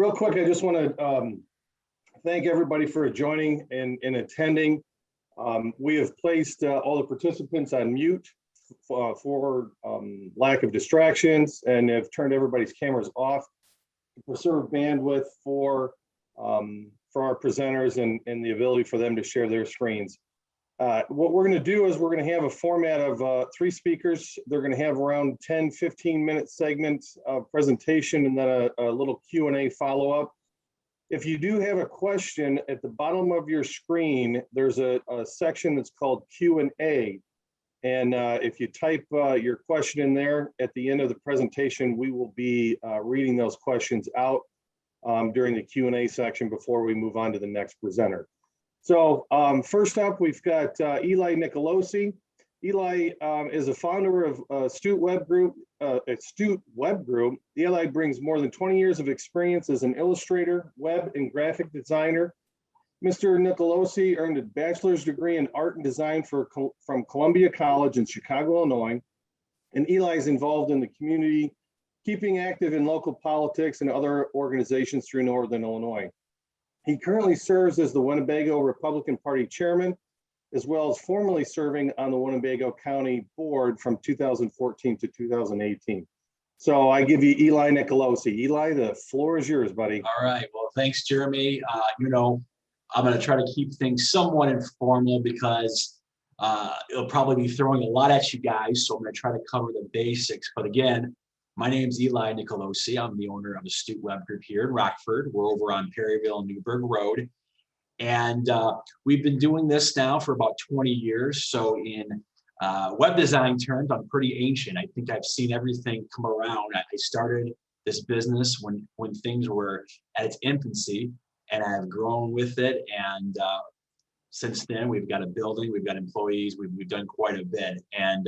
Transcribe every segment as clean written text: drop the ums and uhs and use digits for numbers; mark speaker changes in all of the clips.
Speaker 1: Real quick, I just want to thank everybody for joining and attending. We have placed all the participants on mute for lack of distractions, and have turned everybody's cameras off to preserve bandwidth for our presenters and the ability for them to share their screens. What we're going to do is we're going to have a format of 3 speakers. They're going to have around 10-15 minute segments of presentation, and then a little Q&A follow-up. If you do have a question, at the bottom of your screen, there's a section that's called Q&A. And if you type your question in there at the end of the presentation, we will be reading those questions out during the Q&A section before we move on to the next presenter. So first up, we've got Eli Nicolosi. Eli is a founder of Astute Web Group. Eli brings more than 20 years of experience as an illustrator, web, and graphic designer. Mr. Nicolosi earned a bachelor's degree in art and design from Columbia College in Chicago, Illinois. And Eli is involved in the community, keeping active in local politics and other organizations through Northern Illinois. He currently serves as the Winnebago Republican Party chairman, as well as formerly serving on the Winnebago County Board from 2014 to 2018. So I give you Eli Nicolosi. Eli, the floor is yours, buddy.
Speaker 2: All right. Well, thanks, Jeremy. I'm going to try to keep things somewhat informal because it'll probably be throwing a lot at you guys. So I'm going to try to cover the basics. But again, my name's Eli Nicolosi. I'm the owner of Astute Web Group here in Rockford. We're over on Perryville and Newburgh Road. And we've been doing this now for about 20 years. So in web design terms, I'm pretty ancient. I think I've seen everything come around. I started this business when things were at its infancy, and I've grown with it. And since then, we've got a building, we've got employees, we've done quite a bit. And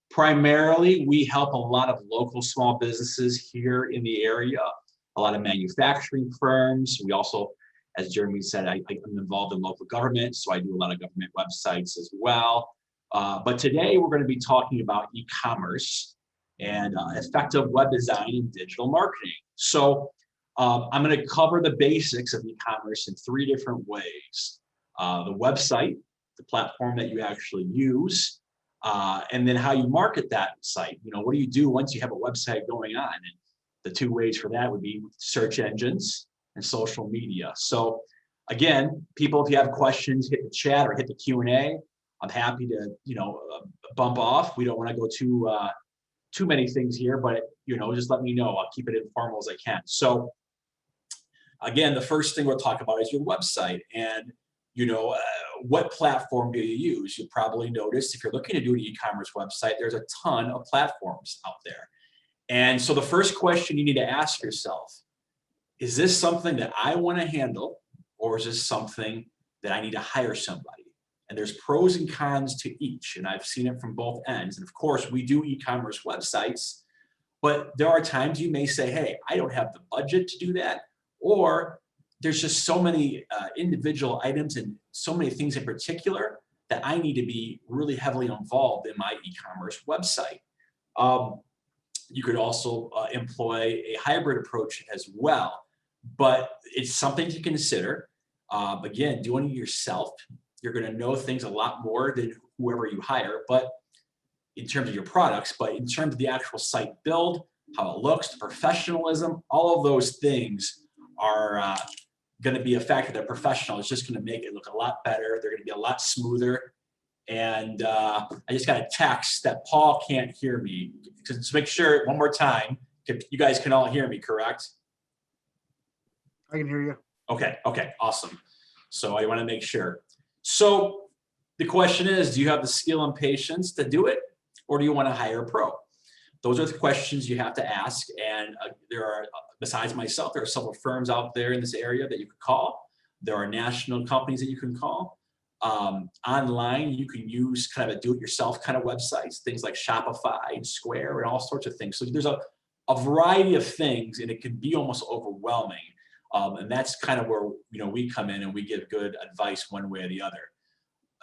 Speaker 2: primarily, we help a lot of local small businesses here in the area, a lot of manufacturing firms. We also, as Jeremy said, I'm involved in local government, so I do a lot of government websites as well. But today we're going to be talking about e-commerce and effective web design and digital marketing. So I'm going to cover the basics of e-commerce in 3 different ways. The website, the platform that you actually use, and then how you market that site. What do you do once you have a website going on? And the 2 ways for that would be search engines and social media. So again, people, if you have questions, hit the chat or hit the Q&A. I'm happy to, bump off. We don't want to go too many things here, but just let me know. I'll keep it informal as I can. So again, the first thing we'll talk about is your website, and what platform do you use? You probably noticed if you're looking to do an e-commerce website, there's a ton of platforms out there. And so the first question you need to ask yourself, is this something that I want to handle, or is this something that I need to hire somebody? And there's pros and cons to each, and I've seen it from both ends. And of course, we do e-commerce websites, but there are times you may say, hey, I don't have the budget to do that, or there's just so many individual items and so many things in particular that I need to be really heavily involved in my e-commerce website. You could also employ a hybrid approach as well, but it's something to consider. Again, doing it yourself, you're going to know things a lot more than whoever you hire, but in terms of your products, but in terms of the actual site build, how it looks, the professionalism, all of those things are going to be a factor. That professional is just going to make it look a lot better. They're going to be a lot smoother. And I just got a text that Paul can't hear me. Just make sure one more time, you guys can all hear me, correct?
Speaker 3: I can hear you.
Speaker 2: Okay, awesome. So I want to make sure. So the question is, do you have the skill and patience to do it, or do you want to hire a pro? Those are the questions you have to ask. And there are, besides myself, there are several firms out there in this area that you could call. There are national companies that you can call. Online, you can use kind of a do-it-yourself kind of websites, things like Shopify and Square and all sorts of things. So there's a variety of things, and it can be almost overwhelming. And that's kind of where we come in and we give good advice one way or the other.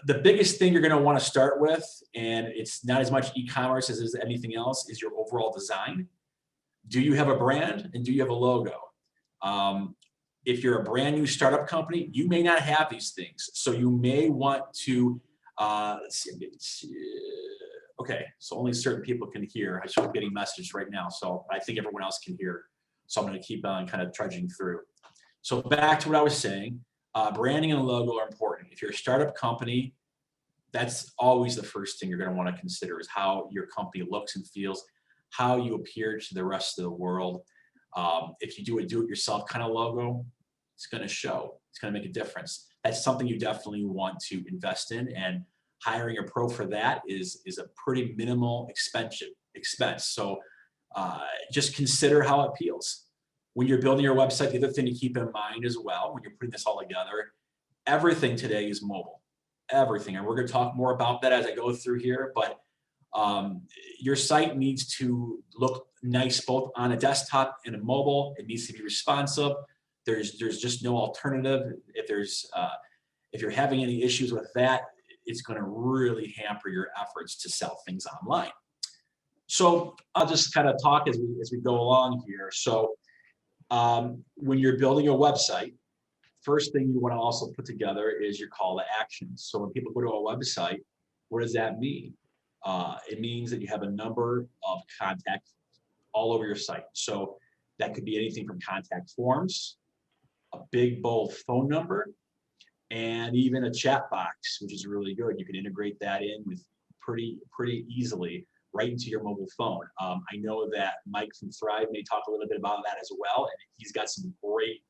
Speaker 2: The biggest thing you're going to want to start with, and it's not as much e-commerce as is anything else, is your overall design. Do you have a brand and do you have a logo? If you're a brand new startup company, you may not have these things. So you may want to, let's see, okay, so only certain people can hear. I'm getting messages right now, so I think everyone else can hear. So I'm going to keep on kind of trudging through. So back to what I was saying, branding and logo are important. If you're a startup company, that's always the first thing you're going to want to consider is how your company looks and feels, how you appear to the rest of the world. If you do a do-it-yourself kind of logo, it's going to show. It's going to make a difference. That's something you definitely want to invest in, and hiring a pro for that is a pretty minimal expense. So just consider how it feels. When you're building your website, the other thing to keep in mind as well, when you're putting this all together, everything today is mobile. Everything. And we're going to talk more about that as I go through here, but your site needs to look nice both on a desktop and a mobile. It needs to be responsive. There's just no alternative. If you're having any issues with that, it's going to really hamper your efforts to sell things online. So I'll just kind of talk as we go along here. So when you're building a website, first thing you want to also put together is your call to action. So when people go to a website, what does that mean? It means that you have a number of contacts all over your site. So that could be anything from contact forms, a big bold phone number, and even a chat box, which is really good. You can integrate that in with pretty easily right into your mobile phone. I know that Mike from Thryv may talk a little bit about that as well, and he's got some great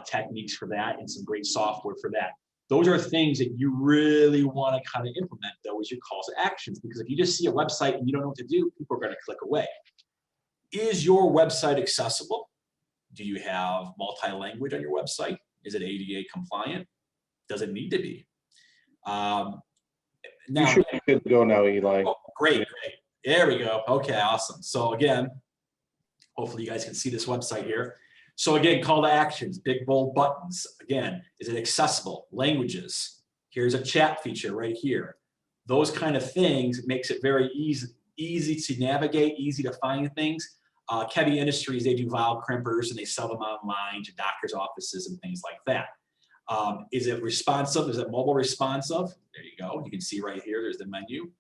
Speaker 2: techniques for that and some great software for that. Those are things that you really want to kind of implement, though, as your calls to actions, because if you just see a website and you don't know what to do, people are going to click away. Is your website accessible? Do you have multi-language on your website? Is it ADA compliant? Does it need to be? Now,
Speaker 1: You should be good to go now, Eli.
Speaker 2: Oh, great. There we go. Okay, awesome. So again, hopefully you guys can see this website here. So again, call to actions, big bold buttons. Again, is it accessible? Languages. Here's a chat feature right here. Those kind of things makes it very easy to navigate, easy to find things. Kevy Industries, they do vial crimpers and they sell them online to doctors' offices and things like that. Is it responsive? Is it mobile responsive? There you go. You can see right here, there's the menu.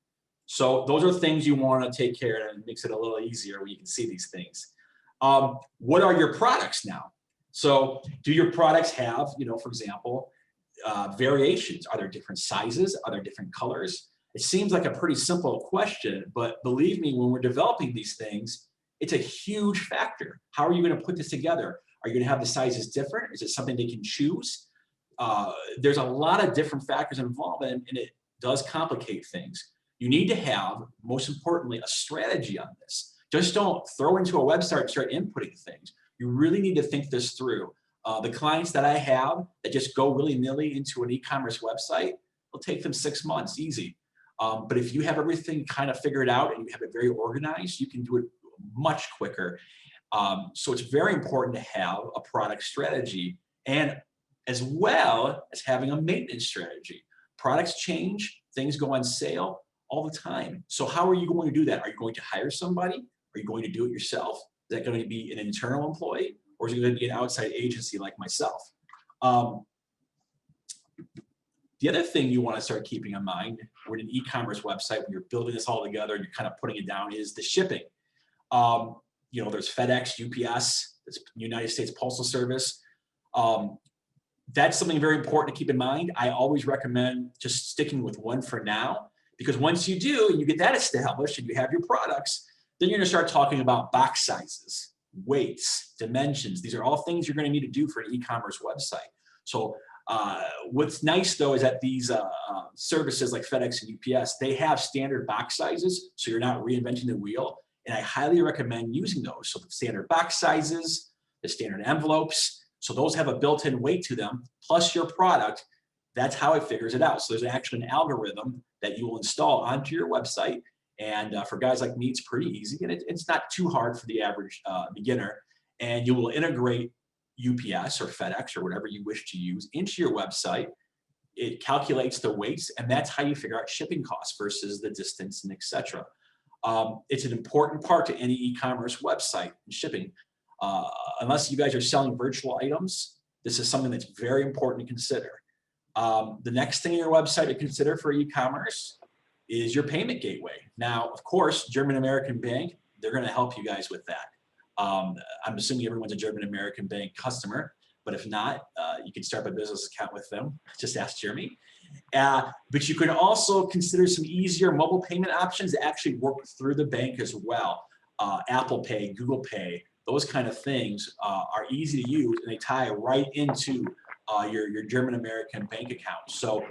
Speaker 2: So those are things you want to take care of, and it makes it a little easier when you can see these things. What are your products now? So do your products have, for example, variations? Are there different sizes? Are there different colors? It seems like a pretty simple question, but believe me, when we're developing these things, it's a huge factor. How are you going to put this together? Are you going to have the sizes different? Is it something they can choose? There's a lot of different factors involved, and it does complicate things. You need to have, most importantly, a strategy on this. Just don't throw into a website and start inputting things. You really need to think this through. The clients that I have that just go willy-nilly into an e-commerce website, it'll take them 6 months, easy. But if you have everything kind of figured out and you have it very organized, you can do it much quicker. So it's very important to have a product strategy, and as well as having a maintenance strategy. Products change, things go on sale all the time. So how are you going to do that? Are you going to hire somebody? Are you going to do it yourself? Is that going to be an internal employee, or is it going to be an outside agency like myself? The other thing you want to start keeping in mind with an e-commerce website, when you're building this all together and you're kind of putting it down, is the shipping. There's FedEx, UPS, there's United States Postal Service. That's something very important to keep in mind. I always recommend just sticking with one for now, because once you do and you get that established and you have your products, then you're going to start talking about box sizes, weights, dimensions. These are all things you're going to need to do for an e-commerce website. So what's nice though is that these services like FedEx and UPS, they have standard box sizes, so you're not reinventing the wheel. And I highly recommend using those. So the standard box sizes, the standard envelopes, so those have a built-in weight to them, plus your product. That's how it figures it out. So there's actually an algorithm that you will install onto your website. And for guys like me, it's pretty easy. And it's not too hard for the average beginner. And you will integrate UPS or FedEx or whatever you wish to use into your website. It calculates the weights, and that's how you figure out shipping costs versus the distance and etc. It's an important part to any e-commerce website and shipping. unless you guys are selling virtual items, this is something that's very important to consider. The next thing in your website to consider for e-commerce is your payment gateway. Now, of course, German American Bank, they're going to help you guys with that. I'm assuming everyone's a German American Bank customer, but if not, you can start a business account with them. Just ask Jeremy. But you can also consider some easier mobile payment options that actually work through the bank as well. Apple Pay, Google Pay, those kind of things are easy to use, and they tie right into your German American bank account. So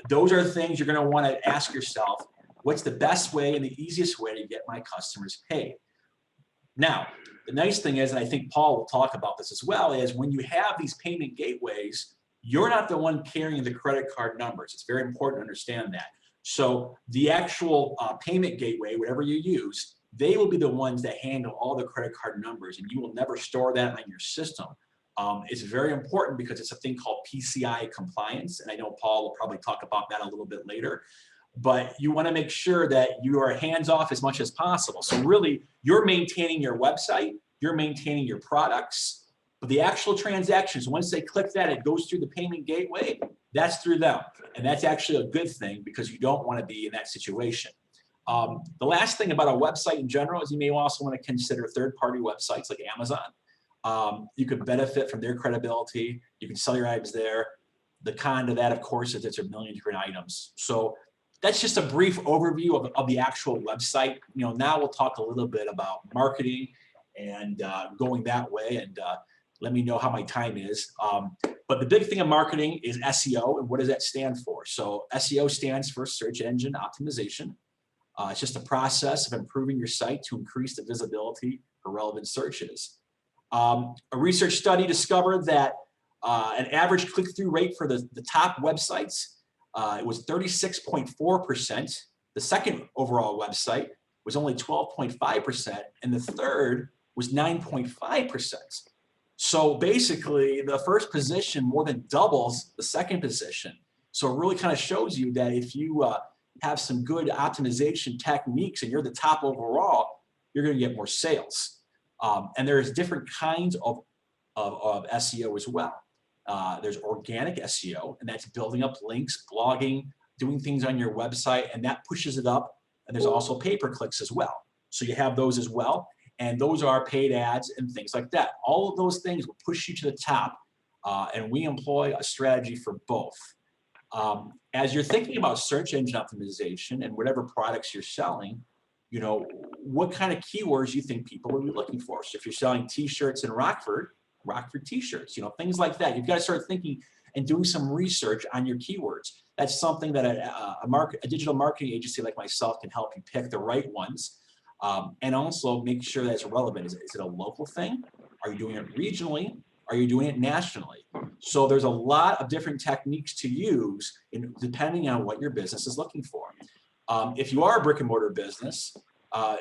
Speaker 2: those are things you're going to want to ask yourself, what's the best way and the easiest way to get my customers paid? Now, the nice thing is, and I think Paul will talk about this as well, is when you have these payment gateways, you're not the one carrying the credit card numbers. It's very important to understand that. So the actual payment gateway, whatever you use, they will be the ones that handle all the credit card numbers, and you will never store that on your system. It's very important because it's a thing called Pci Compliance, and I know Paul will probably talk about that a little bit later. But you want to make sure that you are hands-off as much as possible. So really, you're maintaining your website, you're maintaining your products, but the actual transactions, once they click that, it goes through the payment gateway, that's through them. And that's actually a good thing because you don't want to be in that situation. The last thing about a website in general is you may also want to consider third-party websites like Amazon. You could benefit from their credibility. You can sell your items there. The con to that, of course, is it's a million different items. So that's just a brief overview of the actual website. Now we'll talk a little bit about marketing and going that way, and let me know how my time is. But the big thing in marketing is SEO, and what does that stand for? So SEO stands for search engine optimization. It's just a process of improving your site to increase the visibility for relevant searches. A research study discovered that an average click-through rate for the top websites, it was 36.4%. The second overall website was only 12.5%, and the third was 9.5%. So basically, the first position more than doubles the second position. So it really kind of shows you that if you have some good optimization techniques and you're the top overall, you're going to get more sales. And there's different kinds of SEO as well. There's organic SEO, and that's building up links, blogging, doing things on your website, and that pushes it up. And there's also pay-per-clicks as well. So you have those as well, and those are paid ads and things like that. All of those things will push you to the top, and we employ a strategy for both. As you're thinking about search engine optimization and whatever products you're selling, what kind of keywords you think people will be looking for. So if you're selling t-shirts in Rockford t-shirts, things like that. You've got to start thinking and doing some research on your keywords. That's something that a digital marketing agency like myself can help you pick the right ones, and also make sure that it's relevant. Is it a local thing? Are you doing it regionally? Are you doing it nationally? So there's a lot of different techniques to use depending on what your business is looking for. If you are a brick and mortar business,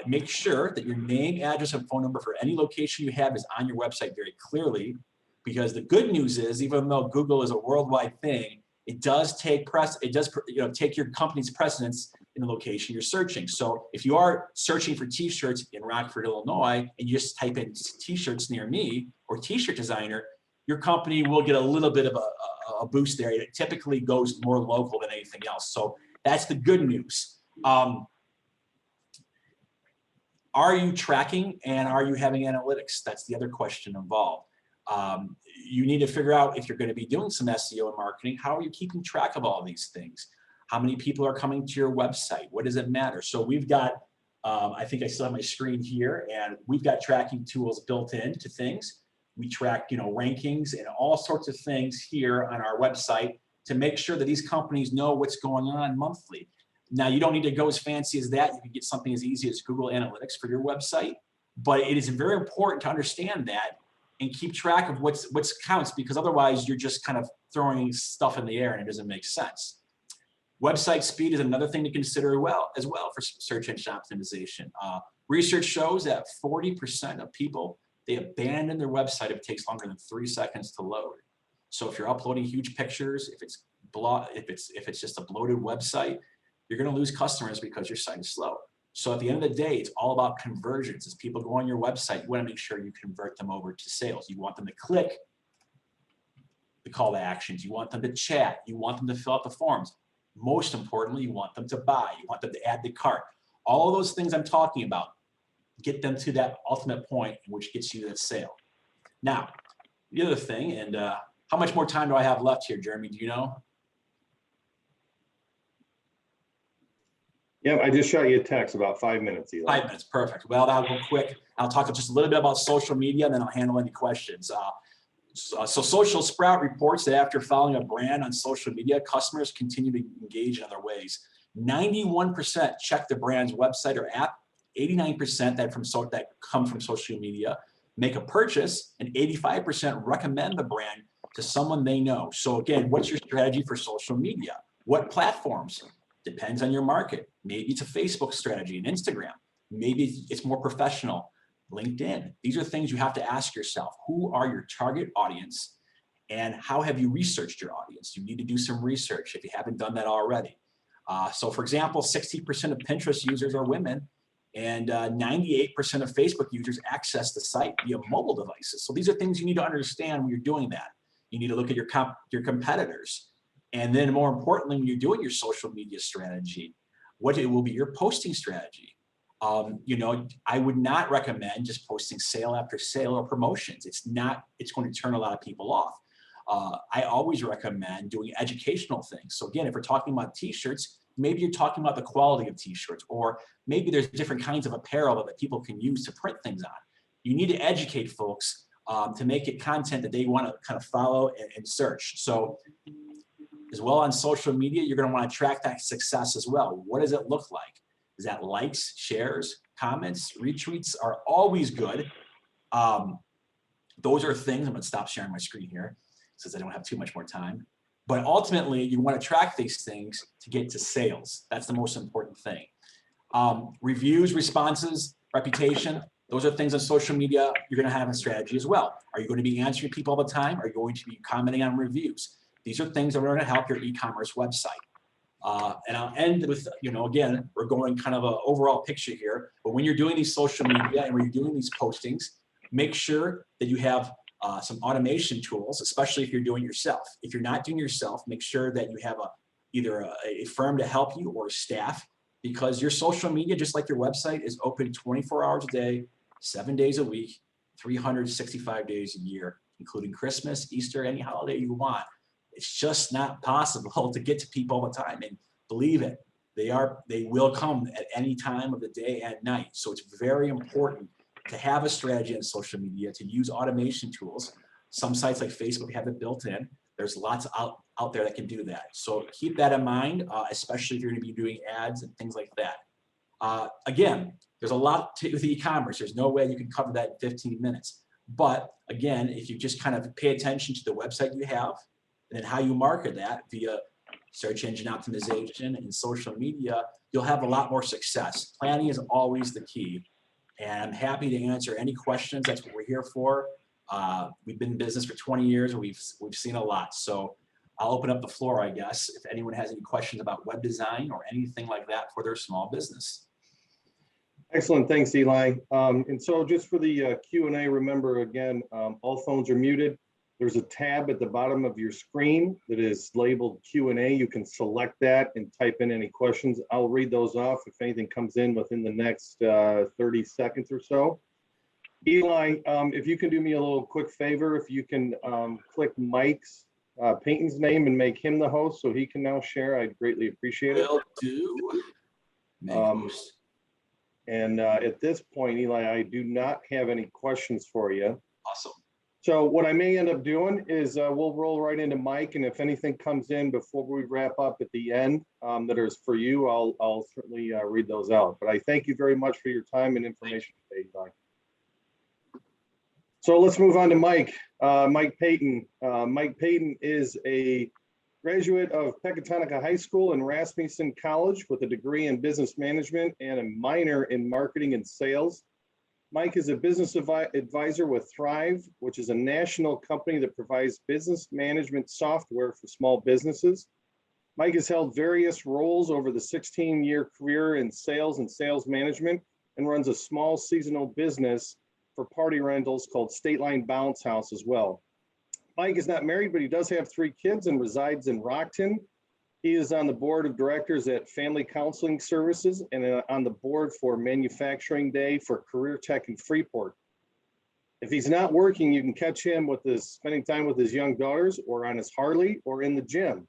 Speaker 2: make sure that your name, address, and phone number for any location you have is on your website very clearly, because the good news is, even though Google is a worldwide thing, it does take take your company's precedence in the location you're searching. So if you are searching for t-shirts in Rockford, Illinois, and you just type in t-shirts near me or t-shirt designer, your company will get a little bit of a boost there. It typically goes more local than anything else. So that's the good news. Are you tracking and are you having analytics? That's the other question involved. You need to figure out, if you're going to be doing some SEO and marketing, how are you keeping track of all these things? How many people are coming to your website? What does it matter? So we've got, I think I still have my screen here, and we've got tracking tools built into things. We track, rankings and all sorts of things here on our website to make sure that these companies know what's going on monthly. Now, you don't need to go as fancy as that. You can get something as easy as Google Analytics for your website, but it is very important to understand that and keep track of what's counts, because otherwise you're just kind of throwing stuff in the air and it doesn't make sense. Website speed is another thing to consider as well for search engine optimization. Research shows that 40% of people, they abandon their website if it takes longer than 3 seconds to load. So if you're uploading huge pictures, if it's just a bloated website, you're going to lose customers because your site is slow. So at the end of the day, it's all about conversions. As people go on your website, you want to make sure you convert them over to sales. You want them to click the call to actions. You want them to chat. You want them to fill out the forms. Most importantly, you want them to buy. You want them to add the cart. All of those things I'm talking about, get them to that ultimate point in which gets you that sale. Now, the other thing, and how much more time do I have left here, Jeremy? Do you know?
Speaker 1: Yeah, I just shot you a text about 5 minutes, Eli.
Speaker 2: 5 minutes, perfect. Well, that'll go quick. I'll talk just a little bit about social media, and then I'll handle any questions. So Social Sprout reports that after following a brand on social media, customers continue to engage in other ways. 91% check the brand's website or app, 89% that come from social media make a purchase, and 85% recommend the brand to someone they know. So again, what's your strategy for social media? What platforms? Depends on your market. Maybe it's a Facebook strategy, an Instagram. Maybe it's more professional, LinkedIn. These are things you have to ask yourself. Who are your target audience, and how have you researched your audience? You need to do some research if you haven't done that already. So for example, 60% of Pinterest users are women, and 98% of Facebook users access the site via mobile devices. So these are things you need to understand when you're doing that. You need to look at your competitors. And then more importantly, when you're doing your social media strategy, what it will be your posting strategy. I would not recommend just posting sale after sale or promotions. It's going to turn a lot of people off. I always recommend doing educational things. So again, if we're talking about t-shirts, maybe you're talking about the quality of t-shirts, or maybe there's different kinds of apparel that people can use to print things on. You need to educate folks to make it content that they want to kind of follow and search. So as well on social media, you're going to want to track that success as well. What does it look like? Is that likes, shares, comments, retweets are always good. Those are things, I'm going to stop sharing my screen here since I don't have too much more time. But ultimately, you want to track these things to get to sales. That's the most important thing. Reviews, responses, reputation, those are things on social media you're going to have a strategy as well. Are you going to be answering people all the time? Are you going to be commenting on reviews? These are things that are going to help your e-commerce website. And I'll end with, again, we're going kind of an overall picture here, but when you're doing these social media and when you're doing these postings, make sure that you have some automation tools, especially if you're doing it yourself. If you're not doing it yourself, make sure that you have either a firm to help you or staff, because your social media, just like your website, is open 24 hours a day, 7 days a week, 365 days a year, including Christmas, Easter, any holiday you want. It's just not possible to get to people all the time. And believe it, they will come at any time of the day and night. So it's very important to have a strategy on social media, to use automation tools. Some sites like Facebook have it built in. There's lots out there that can do that. So keep that in mind, especially if you're going to be doing ads and things like that. Again, there's a lot to the e-commerce. There's no way you can cover that in 15 minutes. But again, if you just kind of pay attention to the website you have, and then how you market that via search engine optimization and social media, you'll have a lot more success. Planning is always the key. And I'm happy to answer any questions. That's what we're here for. We've been in business for 20 years and we've seen a lot. So I'll open up the floor, I guess, if anyone has any questions about web design or anything like that for their small business.
Speaker 1: Excellent. Thanks, Eli. And so just for the Q&A, remember, again, all phones are muted. There's a tab at the bottom of your screen that is labeled Q&A. You can select that and type in any questions. I'll read those off if anything comes in within the next 30 seconds or so. Eli, if you can do me a little quick favor, if you can click Mike's, Peyton's name and make him the host so he can now share, I'd greatly appreciate it.
Speaker 2: Will do.
Speaker 1: And at this point, Eli, I do not have any questions for you.
Speaker 2: Awesome.
Speaker 1: So what I may end up doing is we'll roll right into Mike, and if anything comes in before we wrap up at the end that is for you, I'll certainly read those out. But I thank you very much for your time and information today, Eli. So let's move on to Mike. Mike Payton. Mike Payton is a graduate of Pecatonica High School and Rasmussen College with a degree in business management and a minor in marketing and sales. Mike is a business advisor with Thryv, which is a national company that provides business management software for small businesses. Mike has held various roles over the 16-year career in sales and sales management and runs a small seasonal business for party rentals called State Line Bounce House as well. Mike is not married, but he does have 3 kids and resides in Rockton. He is on the board of directors at Family Counseling Services and on the board for Manufacturing Day for Career Tech in Freeport. If he's not working, you can catch him with spending time with his young daughters or on his Harley or in the gym.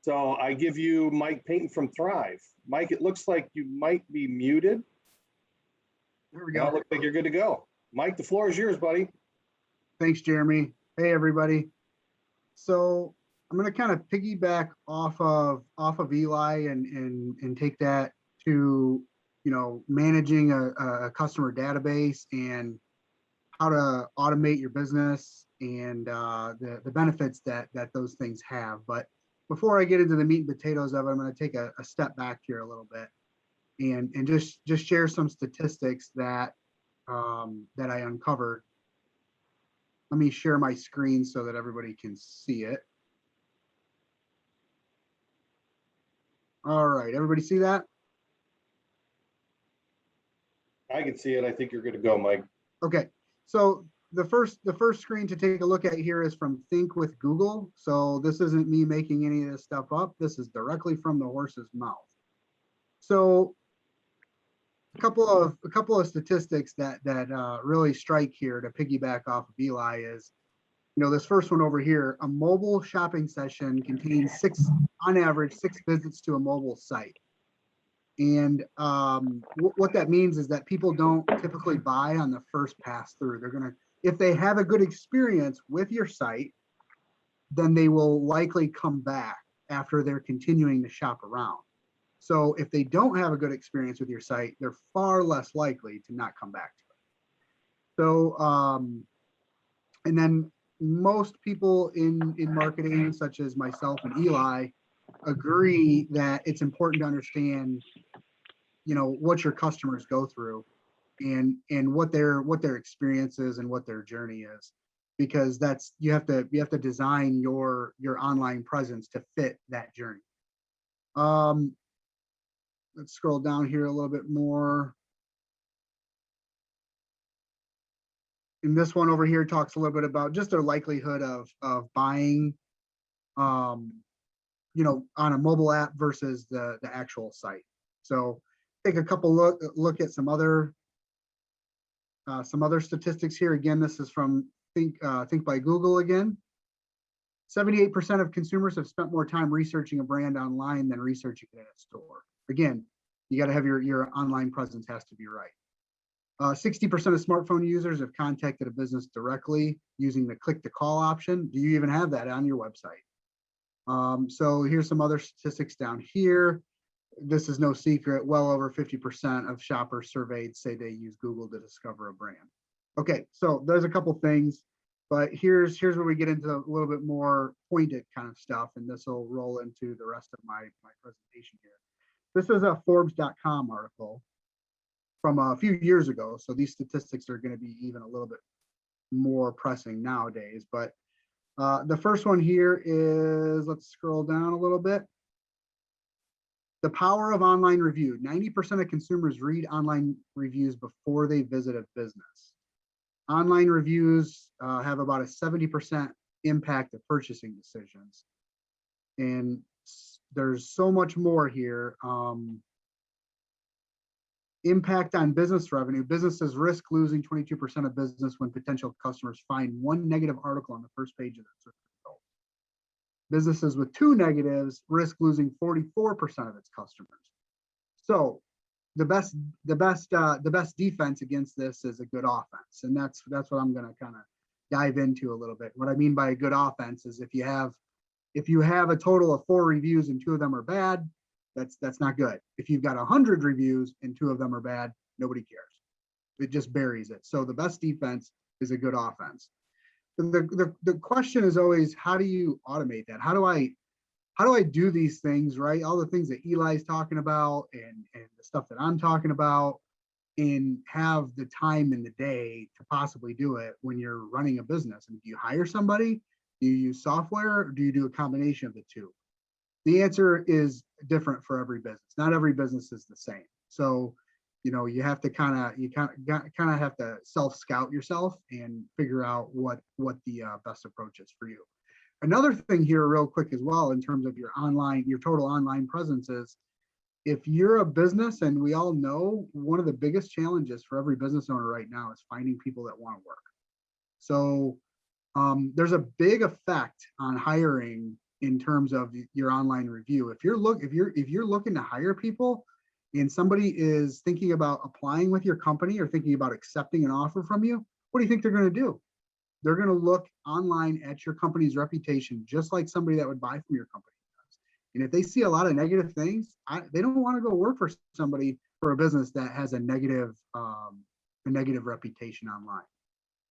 Speaker 1: So I give you Mike Peyton from Thryv. Mike, it looks like you might be muted.
Speaker 3: There we
Speaker 1: Now it
Speaker 3: go.
Speaker 1: looks like you're good to go. Mike, the floor is yours, buddy.
Speaker 3: Thanks, Jeremy. Hey, everybody. So I'm going to kind of piggyback off of Eli and take that to, managing a customer database and how to automate your business and the benefits that those things have. But before I get into the meat and potatoes of it, I'm going to take a step back here a little bit and just share some statistics that that I uncovered. Let me share my screen so that everybody can see it. All right, everybody see that?
Speaker 1: I can see it. I think you're good to go, Mike.
Speaker 3: Okay, so the first screen to take a look at here is from Think with Google. So this isn't me making any of this stuff up. This is directly from the horse's mouth. So a couple of statistics that really strike here to piggyback off of Eli is, this first one over here, a mobile shopping session contains on average, 6 visits to a mobile site. And what that means is that people don't typically buy on the first pass through. They're gonna, if they have a good experience with your site, then they will likely come back after they're continuing to shop around. So if they don't have a good experience with your site, they're far less likely to not come back to it. So, and then most people in marketing, such as myself and Eli, agree that it's important to understand, what your customers go through and what their experience is and what their journey is, because that's, you have to design your online presence to fit that journey. Let's scroll down here a little bit more. And this one over here talks a little bit about just their likelihood of buying, on a mobile app versus the actual site. So take a couple look at some other statistics here. Again, this is from Think by Google again. 78% of consumers have spent more time researching a brand online than researching it in a store. Again, you got to have your online presence has to be right. 60% of smartphone users have contacted a business directly using the click to call option. Do you even have that on your website? So here's some other statistics down here. This is no secret. Well over 50% of shoppers surveyed say they use Google to discover a brand. Okay, so there's a couple things, but here's where we get into a little bit more pointed kind of stuff, and this will roll into the rest of my presentation here. This is a Forbes.com article from a few years ago, so these statistics are going to be even a little bit more pressing nowadays. But the first one here is, let's scroll down a little bit. The power of online review. 90% of consumers read online reviews before they visit a business. Online reviews have about a 70% impact of purchasing decisions. And there's so much more here. Impact on business revenue. Businesses risk losing 22% of business when potential customers find one negative article on the first page of their search results. Businesses with 2 negatives risk losing 44% of its customers. So the best defense against this is a good offense, and that's what I'm going to kind of dive into a little bit. What I mean by a good offense is if you have a total of 4 reviews and 2 of them are bad, that's not good. If you've got 100 reviews and 2 of them are bad, nobody cares. It just buries it. So the best defense is a good offense. The question is always, how do you automate that? How do I do these things, right? All the things that Eli's talking about and the stuff that I'm talking about, and have the time in the day to possibly do it when you're running a business. And do you hire somebody? Do you use software, or do you do a combination of the two? The answer is different for every business. Not every business is the same. So, you have to kind of have to self-scout yourself and figure out what the best approach is for you. Another thing here real quick as well, in terms of your total online presence, is if you're a business, and we all know one of the biggest challenges for every business owner right now is finding people that want to work. So there's a big effect on hiring in terms of your online review. If you're looking to hire people and somebody is thinking about applying with your company or thinking about accepting an offer from you, what do you think they're going to do? They're going to look online at your company's reputation, just like somebody that would buy from your company does. And if they see a lot of negative things, they don't want to go work for a business that has a negative reputation online.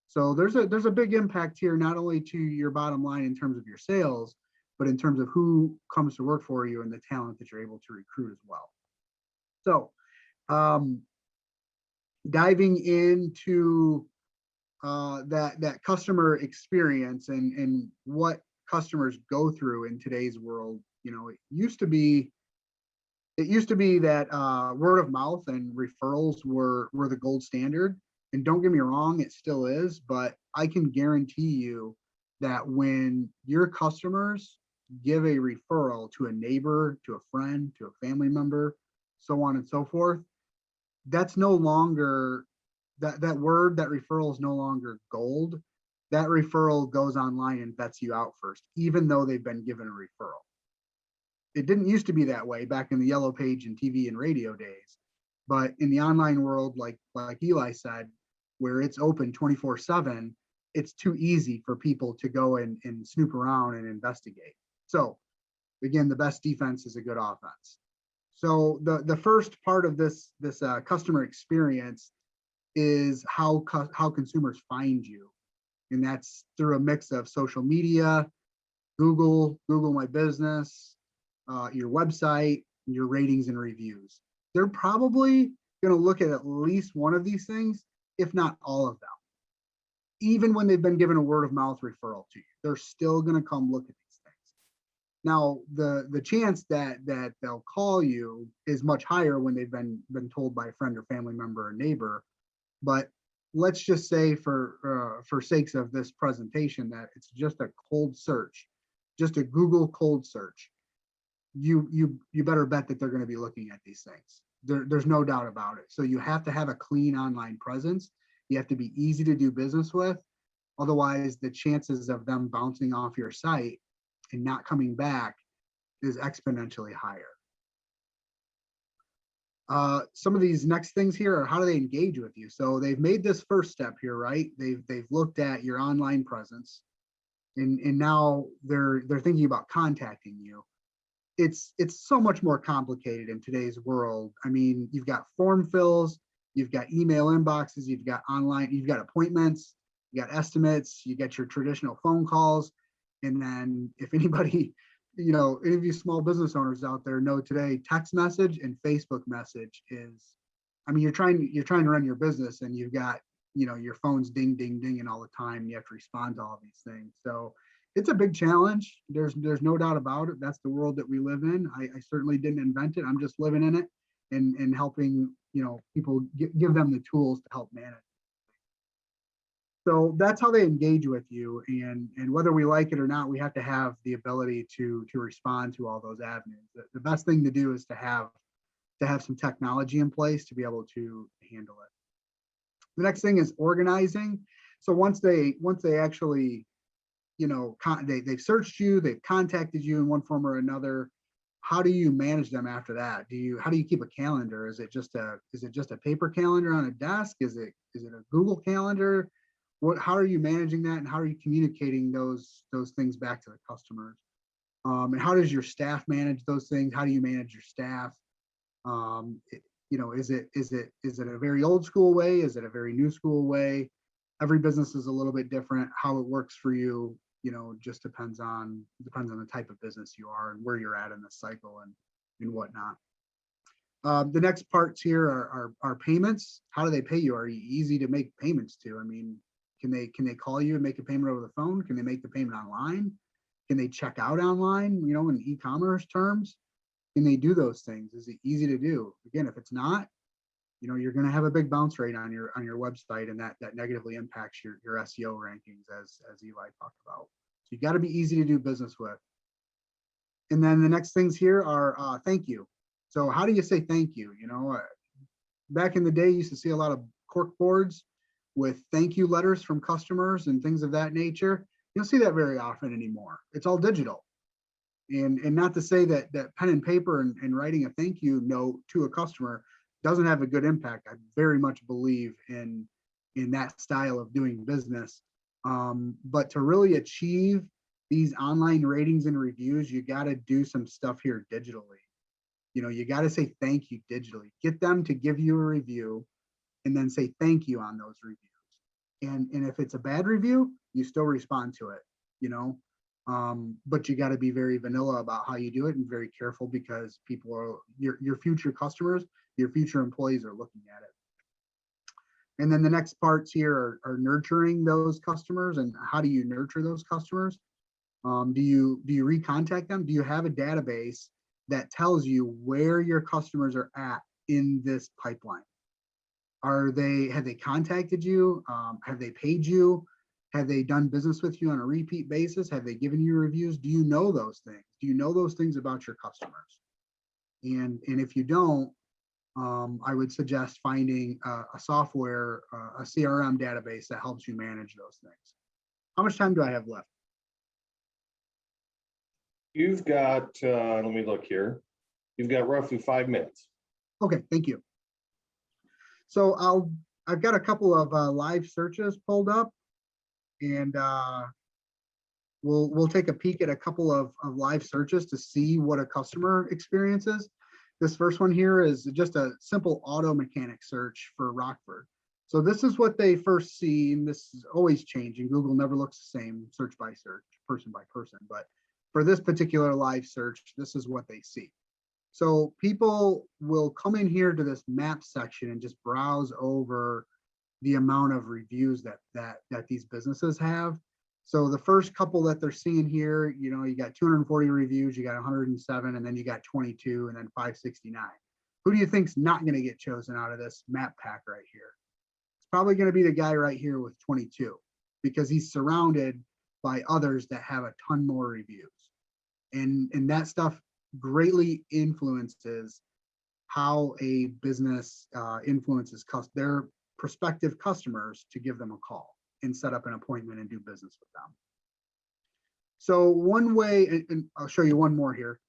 Speaker 3: So there's a big impact here, not only to your bottom line in terms of your sales, but in terms of who comes to work for you and the talent that you're able to recruit as well. So diving into that customer experience and what customers go through in today's world, it used to be that word of mouth and referrals were the gold standard. And don't get me wrong, it still is, but I can guarantee you that when your customers give a referral to a neighbor, to a friend, to a family member, so on and so forth, that's no longer that referral is no longer gold. That referral goes online and vets you out first, even though they've been given a referral. It didn't used to be that way back in the yellow page and TV and radio days, but in the online world, like Eli said, where it's open 24/7, it's too easy for people to go and snoop around and investigate. So again, the best defense is a good offense. So the first part of this customer experience is how consumers find you. And that's through a mix of social media, Google My Business, your website, your ratings and reviews. They're probably going to look at least one of these things, if not all of them. Even when they've been given a word of mouth referral to you, they're still going to come look at these things. Now, the chance that they'll call you is much higher when they've been told by a friend or family member or neighbor. But let's just say for sakes of this presentation that it's just a cold search, just a Google cold search. You better bet that they're going to be looking at these things. There's no doubt about it. So you have to have a clean online presence. You have to be easy to do business with. Otherwise, the chances of them bouncing off your site and not coming back is exponentially higher. Some of these next things here are how do they engage with you? So they've made this first step here, right? They've looked at your online presence, and now they're thinking about contacting you. It's so much more complicated in today's world. I mean, you've got form fills, you've got email inboxes, you've got online, you've got appointments, you got estimates, you get your traditional phone calls, and then if anybody, any of you small business owners out there know today, text message and Facebook message is, I mean, you're trying to run your business and you've got, your phone's ding, ding, ding, and all the time, and you have to respond to all these things. So it's a big challenge. There's no doubt about it. That's the world that we live in. I certainly didn't invent it. I'm just living in it and helping, people give them the tools to help manage. So that's how they engage with you. And whether we like it or not, we have to have the ability to respond to all those avenues. The best thing to do is to have some technology in place to be able to handle it. The next thing is organizing. So once they actually, they've searched you, they've contacted you in one form or another, how do you manage them after that? How do you keep a calendar? Is it just a paper calendar on a desk? Is it a Google calendar? How are you managing that, and how are you communicating those things back to the customers? And how does your staff manage those things? How do you manage your staff? Is it a very old school way? Is it a very new school way? Every business is a little bit different. How it works for you, just depends on the type of business you are and where you're at in the cycle and whatnot. The next parts here are payments. How do they pay you? Are you easy to make payments to? I mean, can they call you and make a payment over the phone? Can they make the payment online? Can they check out online, in e-commerce terms? Can they do those things? Is it easy to do? Again, if it's not, you're going to have a big bounce rate on your website, and that negatively impacts your SEO rankings, as Eli talked about. So you got to be easy to do business with. And then the next things here are thank you. So how do you say thank you? Back in the day, you used to see a lot of cork boards with thank you letters from customers and things of that nature. You don't see that very often anymore. It's all digital. And not to say that pen and paper and writing a thank you note to a customer doesn't have a good impact. I very much believe in that style of doing business. But to really achieve these online ratings and reviews, you got to do some stuff here digitally. You got to say thank you digitally. Get them to give you a review and then say thank you on those reviews. And if it's a bad review, you still respond to it, but you got to be very vanilla about how you do it and very careful, because people are your future customers, your future employees are looking at it. And then the next parts here are nurturing those customers. And how do you nurture those customers? Do you recontact them? Do you have a database that tells you where your customers are at in this pipeline? Have they contacted you? Have they paid you? Have they done business with you on a repeat basis? Have they given you reviews? Do you know those things? Do you know those things about your customers? And if you don't, I would suggest finding a software, a CRM database that helps you manage those things. How much time do I have left?
Speaker 1: You've got, let me look here. You've got roughly 5 minutes.
Speaker 3: Okay, thank you. So I've got a couple of live searches pulled up, and we'll take a peek at a couple of live searches to see what a customer experience is. This first one here is just a simple auto mechanic search for Rockford. So this is what they first see, and this is always changing. Google never looks the same search by search, person by person, but for this particular live search, this is what they see. So people will come in here to this map section and just browse over the amount of reviews that these businesses have. So the first couple that they're seeing here, you got 240 reviews, you got 107, and then you got 22, and then 569. Who do you think's not going to get chosen out of this map pack right here? It's probably going to be the guy right here with 22, because he's surrounded by others that have a ton more reviews. And that stuff greatly influences how a business influences their prospective customers to give them a call and set up an appointment and do business with them. So one way, and I'll show you one more here.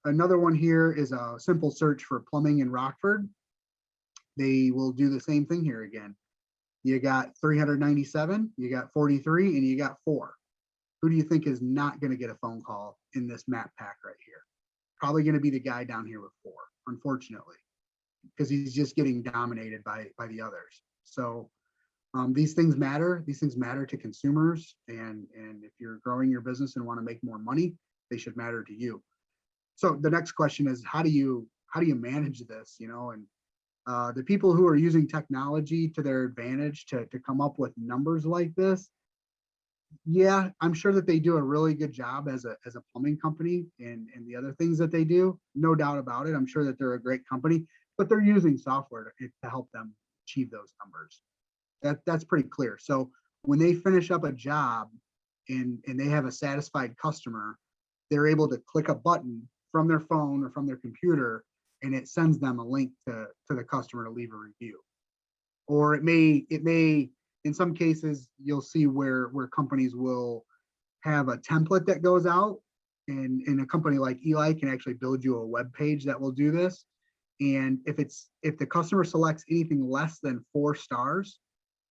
Speaker 3: Another one here is a simple search for plumbing in Rockford. They will do the same thing here again. You got 397, you got 43, and you got 4. Who do you think is not going to get a phone call in this map pack right here? Probably going to be the guy down here with 4, unfortunately, because he's just getting dominated by the others. So these things matter. These things matter to consumers, and if you're growing your business and want to make more money, they should matter to you. So the next question is, how do you manage this? And the people who are using technology to their advantage to come up with numbers like this, yeah, I'm sure that they do a really good job as a plumbing company and the other things that they do. No doubt about it. I'm sure that they're a great company, but they're using software to help them achieve those numbers. That's pretty clear. So when they finish up a job and they have a satisfied customer, they're able to click a button from their phone or from their computer, and it sends them a link to the customer to leave a review. Or it may, in some cases, you'll see where companies will have a template that goes out, and a company like Eli can actually build you a web page that will do this. And if the customer selects anything less than 4 stars,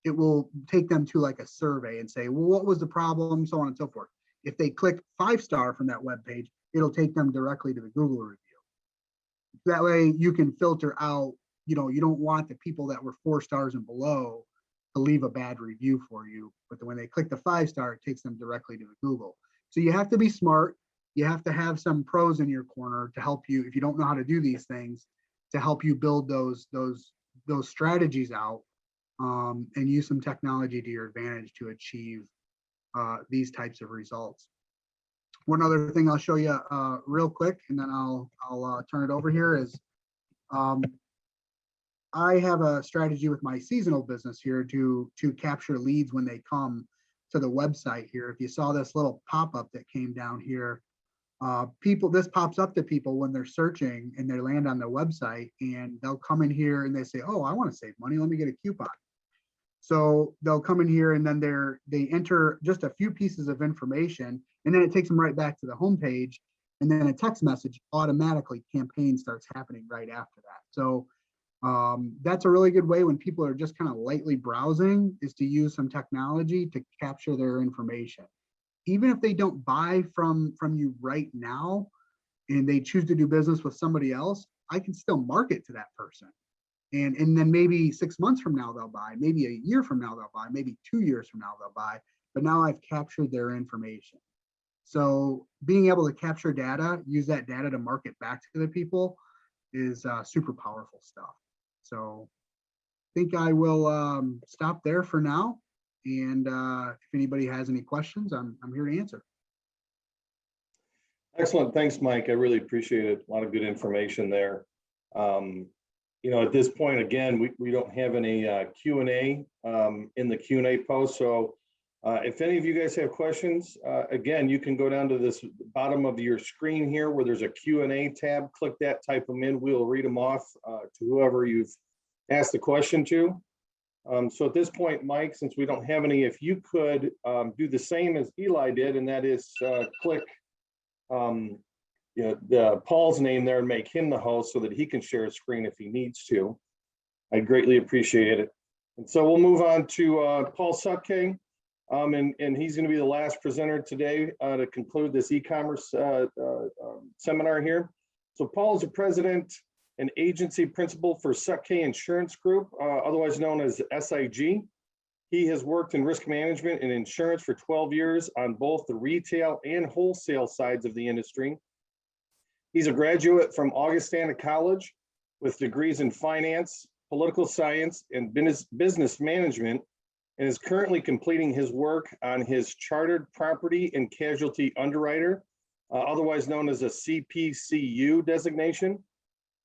Speaker 3: it will take them to like a survey and say, well, what was the problem, so on and so forth. If they click 5-star from that web page, it'll take them directly to the Google review. That way you can filter out, you don't want the people that were 4 stars and below to leave a bad review for you. But when they click the 5-star, it takes them directly to the Google. So you have to be smart. You have to have some pros in your corner to help you, if you don't know how to do these things, to help you build those strategies out, and use some technology to your advantage to achieve these types of results. One other thing I'll show you real quick, and then I'll turn it over here is I have a strategy with my seasonal business here to capture leads when they come to the website here. If you saw this little pop-up that came down here, this pops up to people when they're searching and they land on the website, and they'll come in here and they say, oh, I want to save money. Let me get a coupon. So they'll come in here and then they enter just a few pieces of information, and then it takes them right back to the homepage, and then a text message automatically campaign starts happening right after that. So that's a really good way when people are just kind of lightly browsing, is to use some technology to capture their information. Even if they don't buy from you right now and they choose to do business with somebody else, I can still market to that person. And then maybe 6 months from now they'll buy, maybe a year from now they'll buy, maybe 2 years from now they'll buy, but now I've captured their information. So being able to capture data, use that data to market back to the people is super powerful stuff. So I think I will stop there for now. And if anybody has any questions, I'm here to answer.
Speaker 1: Excellent. Thanks, Mike. I really appreciate it. A lot of good information there. You know, at this point, again, we don't have any Q&A in the Q&A post. So if any of you guys have questions, again, you can go down to this bottom of your screen here where there's a Q&A tab. Click that, type them in. We'll read them off to whoever you've asked the question to. So at this point, Mike, since we don't have any, if you could do the same as Eli did, and that is click Paul's name there and make him the host so that he can share his screen if he needs to. I'd greatly appreciate it. And so we'll move on to Paul Sutkay, and he's going to be the last presenter today to conclude this e-commerce seminar here. So Paul is the president and agency principal for Sutkay Insurance Group, otherwise known as SIG. He has worked in risk management and insurance for 12 years on both the retail and wholesale sides of the industry. He's a graduate from Augustana College with degrees in finance, political science, and business management, and is currently completing his work on his chartered property and casualty underwriter, otherwise known as a CPCU designation.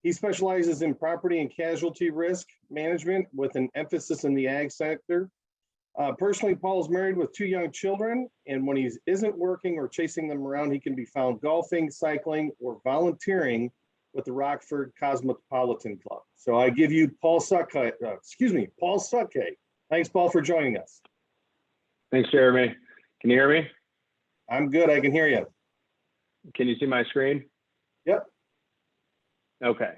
Speaker 1: He specializes in property and casualty risk management with an emphasis in the ag sector. Personally, Paul is married with 2 young children, and when he isn't working or chasing them around, he can be found golfing, cycling, or volunteering with the Rockford Cosmopolitan Club. So I give you Paul Sutkay, Paul Sutkay. Thanks, Paul, for joining us.
Speaker 4: Thanks, Jeremy. Can you hear me?
Speaker 1: I'm good. I can hear you.
Speaker 4: Can you see my screen?
Speaker 1: Yep.
Speaker 4: Okay.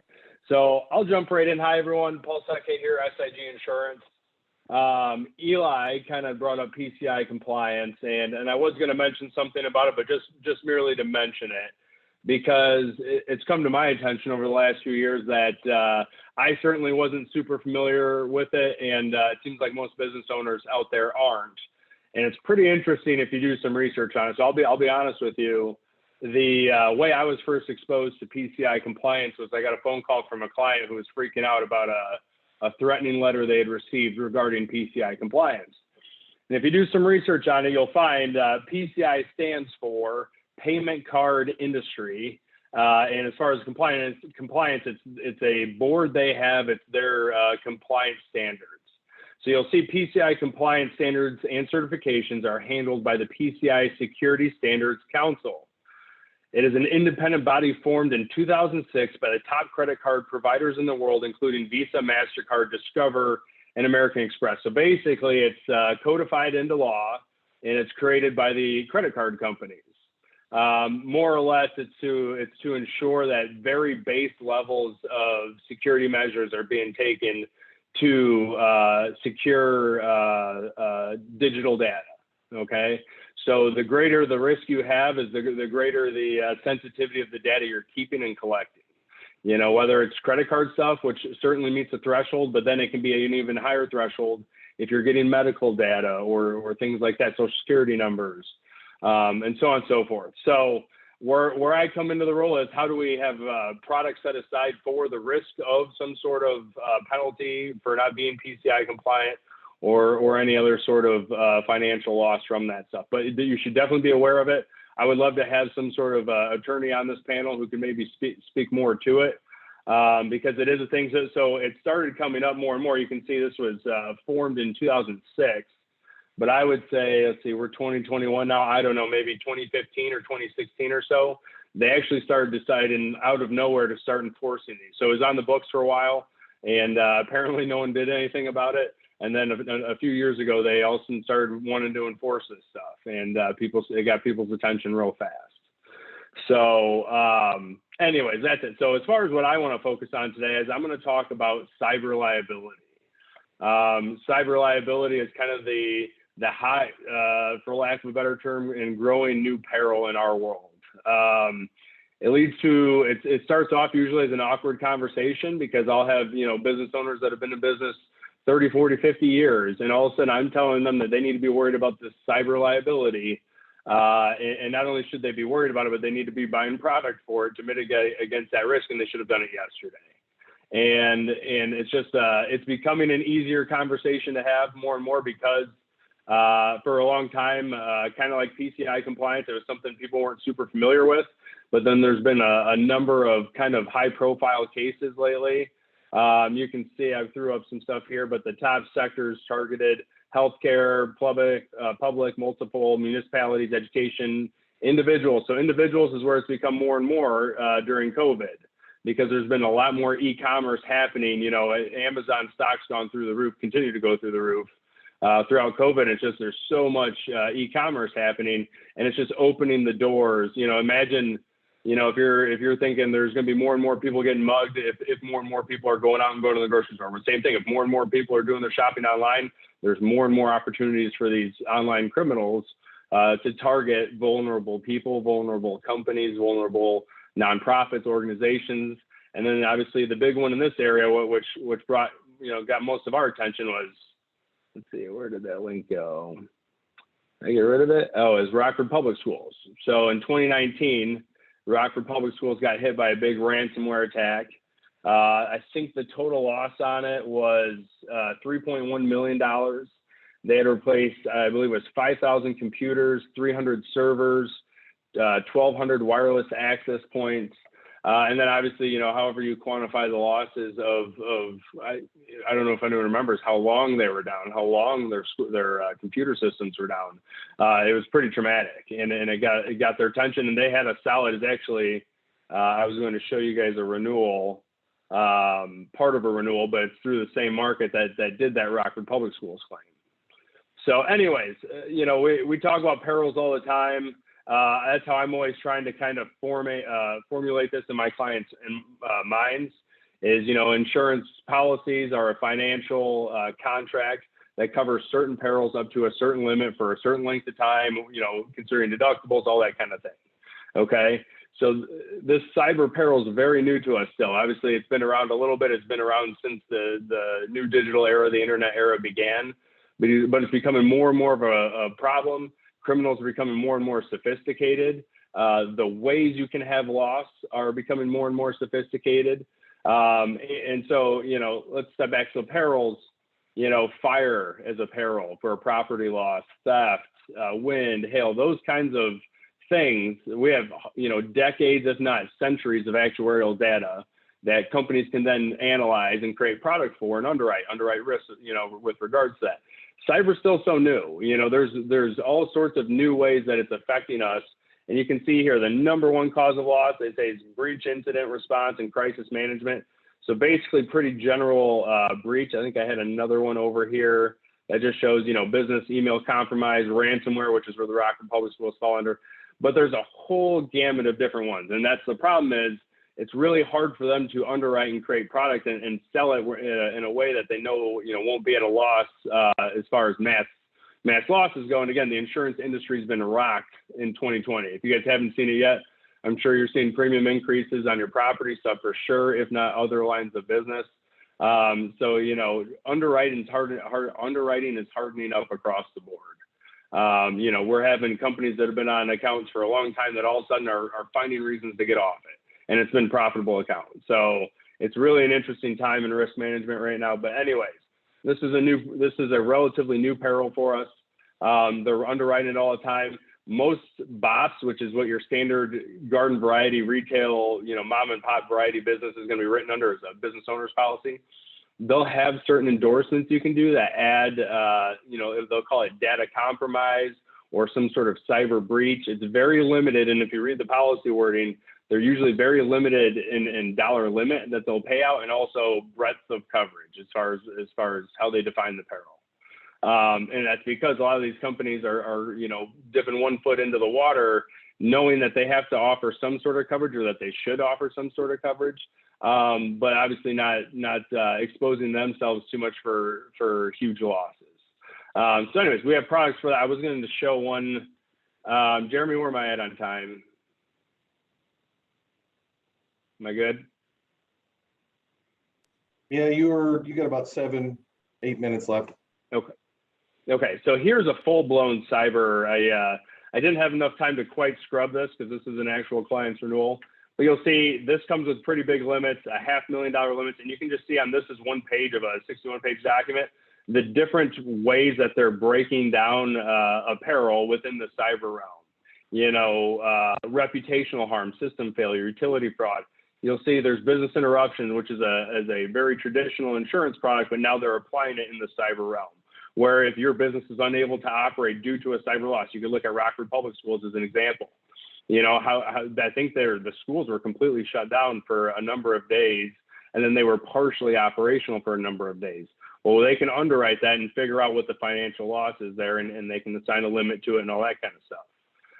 Speaker 4: So I'll jump right in. Hi, everyone. Paul Sutkay here, SIG Insurance. Eli kind of brought up PCI Compliance, and I was going to mention something about it, but just merely to mention it, because it's come to my attention over the last few years that I certainly wasn't super familiar with it, and it seems like most business owners out there aren't. And it's pretty interesting if you do some research on it. So I'll be honest with you. The way I was first exposed to PCI Compliance was I got a phone call from a client who was freaking out about a threatening letter they had received regarding PCI Compliance. And if you do some research on it, you'll find PCI stands for Payment Card Industry. And as far as compliance, it's a board they have. It's their compliance standards. So you'll see PCI compliance standards and certifications are handled by the PCI Security Standards Council. It is an independent body formed in 2006 by the top credit card providers in the world, including Visa, MasterCard, Discover, and American Express. So basically, it's codified into law, and it's created by the credit card companies. More or less, it's to ensure that very base levels of security measures are being taken to secure digital data. Okay. So the greater the risk you have is the greater the sensitivity of the data you're keeping and collecting. You know, whether it's credit card stuff, which certainly meets a threshold, but then it can be an even higher threshold if you're getting medical data or things like that, Social Security numbers, and so on and so forth. So where I come into the role is how do we have products set aside for the risk of some sort of penalty for not being PCI compliant, or any other sort of financial loss from that stuff. But you should definitely be aware of it. I would love to have some sort of attorney on this panel who can maybe speak more to it, because it is a thing. So it started coming up more and more. You can see this was formed in 2006, but I would say, let's see, we're 2021 now. I don't know, maybe 2015 or 2016 or so. They actually started deciding out of nowhere to start enforcing these. So it was on the books for a while, and apparently no one did anything about it. And then a few years ago, they also started wanting to enforce this stuff, and it got people's attention real fast. So anyways, that's it. So as far as what I want to focus on today is I'm going to talk about cyber liability. Cyber liability is kind of the high, for lack of a better term, and growing new peril in our world. It starts off usually as an awkward conversation, because I'll have, business owners that have been in business 30, 40, 50 years. And all of a sudden I'm telling them that they need to be worried about this cyber liability. And not only should they be worried about it, but they need to be buying product for it to mitigate against that risk. And they should have done it yesterday. And it's just, it's becoming an easier conversation to have more and more, because for a long time, kind of like PCI compliance, it was something people weren't super familiar with. But then there's been a number of kind of high profile cases lately. You can see I threw up some stuff here, but the top sectors targeted: healthcare, public, multiple municipalities, education, individuals. So individuals is where it's become more and more during COVID, because there's been a lot more e-commerce happening. Amazon stock's gone through the roof, continue to go through the roof throughout COVID. It's just, there's so much e-commerce happening, and it's just opening the doors. Imagine, if you're thinking there's going to be more and more people getting mugged, if more and more people are going out and going to the grocery store. But same thing, if more and more people are doing their shopping online, there's more and more opportunities for these online criminals to target vulnerable people, vulnerable companies, vulnerable nonprofits, organizations. And then obviously the big one in this area, which brought, got most of our attention was, let's see, where did that link go? Did I get rid of it? Oh, it's Rockford Public Schools. So in 2019, Rockford Public Schools got hit by a big ransomware attack. I think the total loss on it was $3.1 million. They had replaced, I believe it was 5,000 computers, 300 servers, 1,200 wireless access points. And then obviously, however you quantify the losses I don't know if anyone remembers how long they were down, how long their computer systems were down. It was pretty traumatic, and it got their attention, and they had a solid, I was going to show you guys a renewal, part of a renewal, but it's through the same market that did that Rockford Public Schools claim. So anyways, we talk about perils all the time. That's how I'm always trying to kind of formulate this in my clients' minds is, insurance policies are a financial contract that covers certain perils up to a certain limit for a certain length of time, considering deductibles, all that kind of thing. Okay. So this cyber peril is very new to us still. Obviously, it's been around a little bit. It's been around since the new digital era, the internet era began, but it's becoming more and more of a problem. Criminals are becoming more and more sophisticated. The ways you can have loss are becoming more and more sophisticated. And so, let's step back. So perils, fire as a peril for a property loss, theft, wind, hail, those kinds of things. We have, decades, if not centuries of actuarial data that companies can then analyze and create product for and underwrite risks, with regards to that. Cyber's still so new. There's all sorts of new ways that it's affecting us. And you can see here, the number one cause of loss, they say, is breach, incident response, and crisis management. So basically pretty general breach. I think I had another one over here that just shows, business email compromise, ransomware, which is where the Rockford Public Schools fall under. But there's a whole gamut of different ones. And that's the problem is, it's really hard for them to underwrite and create product and sell it in a way that they know, won't be at a loss as far as mass losses go. And again, the insurance industry has been rocked in 2020. If you guys haven't seen it yet, I'm sure you're seeing premium increases on your property stuff for sure, if not other lines of business. So, underwriting is hardening up across the board. We're having companies that have been on accounts for a long time that all of a sudden are finding reasons to get off it. And it's been profitable accounts. So it's really an interesting time in risk management right now. But anyways, this is a relatively new peril for us. They're underwriting it all the time. most BOPs, which is what your standard garden variety retail, mom and pop variety business is going to be written under as a business owner's policy. They'll have certain endorsements you can do that add, they'll call it data compromise or some sort of cyber breach. It's very limited. And if you read the policy wording, they're usually very limited in dollar limit that they'll pay out, and also breadth of coverage as far as how they define the peril. And that's because a lot of these companies are dipping one foot into the water, knowing that they have to offer some sort of coverage, or that they should offer some sort of coverage, but obviously not exposing themselves too much for huge losses. So anyways, we have products for that. I was going to show one. Jeremy, where am I at on time? Am I good?
Speaker 1: Yeah, you got about 7-8 minutes left.
Speaker 4: Okay, so here's a full-blown cyber. I didn't have enough time to quite scrub this because this is an actual client's renewal. But you'll see this comes with pretty big limits, $500,000 limits, and you can just see on this is one page of a 61-page document, the different ways that they're breaking down apparel within the cyber realm. Reputational harm, system failure, utility fraud. You'll see there's business interruption, which is a very traditional insurance product, but now they're applying it in the cyber realm, where if your business is unable to operate due to a cyber loss, you could look at Rockford Public Schools as an example. How I think the schools were completely shut down for a number of days, and then they were partially operational for a number of days. Well, they can underwrite that and figure out what the financial loss is there, and they can assign a limit to it and all that kind of stuff.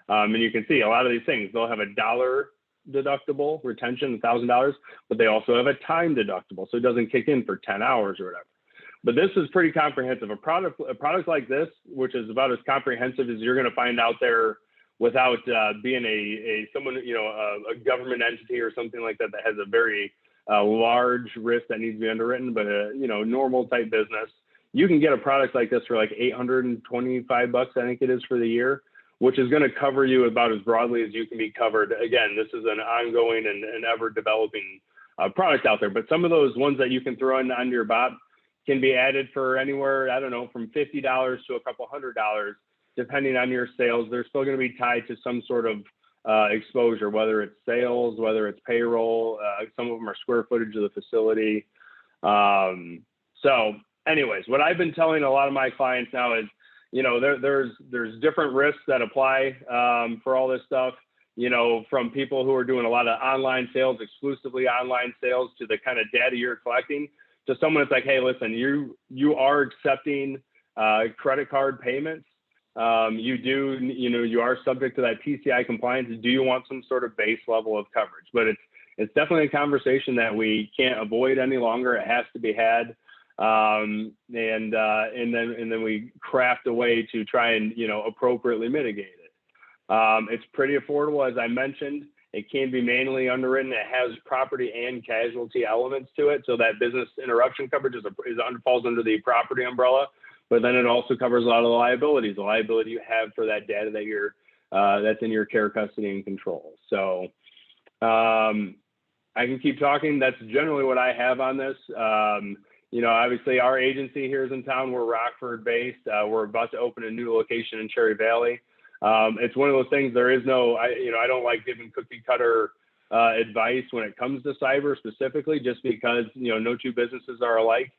Speaker 4: And you can see a lot of these things, they'll have a $1 deductible retention, $1,000, but they also have a time deductible, so it doesn't kick in for 10 hours or whatever. But this is pretty comprehensive. A product like this, which is about as comprehensive as you're going to find out there without being a government entity or something like that has a very large risk that needs to be underwritten, but a normal type business, you can get a product like this for like $825, I think it is, for the year, which is going to cover you about as broadly as you can be covered. Again, this is an ongoing and ever developing product out there, but some of those ones that you can throw in onto your BOP can be added for anywhere, I don't know, from $50 to a couple $100, depending on your sales. They're still going to be tied to some sort of exposure, whether it's sales, whether it's payroll. Some of them are square footage of the facility. So anyways, what I've been telling a lot of my clients now is, there's different risks that apply for all this stuff, from people who are doing a lot of online sales, exclusively online sales, to the kind of data you're collecting, to someone that's like, hey, listen, you are accepting credit card payments. You are subject to that Pci compliance. Do you want some sort of base level of coverage? But it's definitely a conversation that we can't avoid any longer. It has to be had. And then we craft a way to try and, appropriately mitigate it. It's pretty affordable, as I mentioned. It can be manually underwritten. It has property and casualty elements to it. So that business interruption coverage falls under the property umbrella, but then it also covers a lot of the liabilities, the liability you have for that data that that's in your care, custody, and control. So I can keep talking. That's generally what I have on this. Obviously our agency here is in town. We're Rockford based. We're about to open a new location in Cherry Valley. It's one of those things. There is no, I don't like giving cookie cutter advice when it comes to cyber specifically, just because, no two businesses are alike.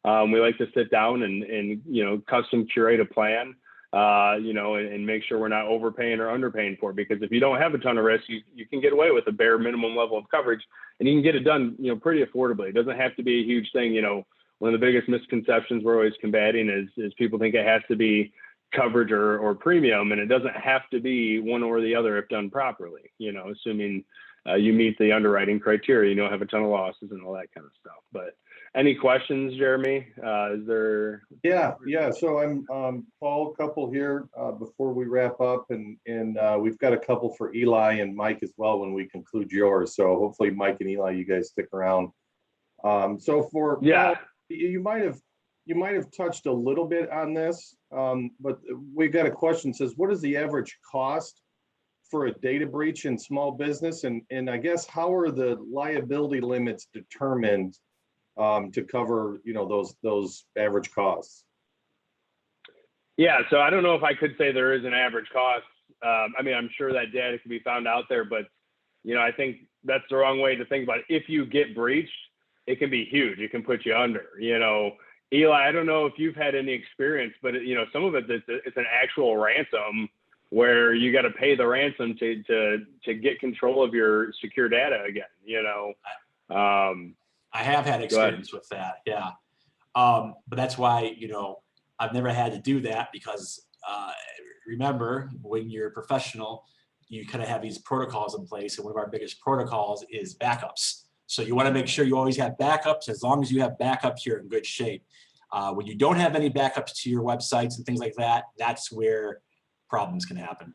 Speaker 4: We like to sit down and custom curate a plan, and make sure we're not overpaying or underpaying for it. Because if you don't have a ton of risk, you can get away with a bare minimum level of coverage, and you can get it done, pretty affordably. It doesn't have to be a huge thing. One of the biggest misconceptions we're always combating is people think it has to be coverage or premium, and it doesn't have to be one or the other if done properly, assuming you meet the underwriting criteria, you don't have a ton of losses and all that kind of stuff. But any questions, Jeremy? Is there?
Speaker 1: Yeah. So I'm Paul, a couple here before we wrap up, and we've got a couple for Eli and Mike as well when we conclude yours. So hopefully Mike and Eli, you guys stick around. So for Paul, you might have touched a little bit on this, but we've got a question that says, what is the average cost for a data breach in small business? And I guess, how are the liability limits determined to cover, those average costs?
Speaker 4: Yeah, so I don't know if I could say there is an average cost I mean, I'm sure that data can be found out there, but I think that's the wrong way to think about it. If you get breached, it can be huge. It can put you under. Eli, I don't know if you've had any experience, but some of it it's an actual ransom where you got to pay the ransom to get control of your secure data again.
Speaker 2: I have had experience with that. Yeah. But that's why, I've never had to do that because remember, when you're a professional, you kind of have these protocols in place. And one of our biggest protocols is backups. So you want to make sure you always have backups. As long as you have backups, you're in good shape. When you don't have any backups to your websites and things like that, that's where problems can happen.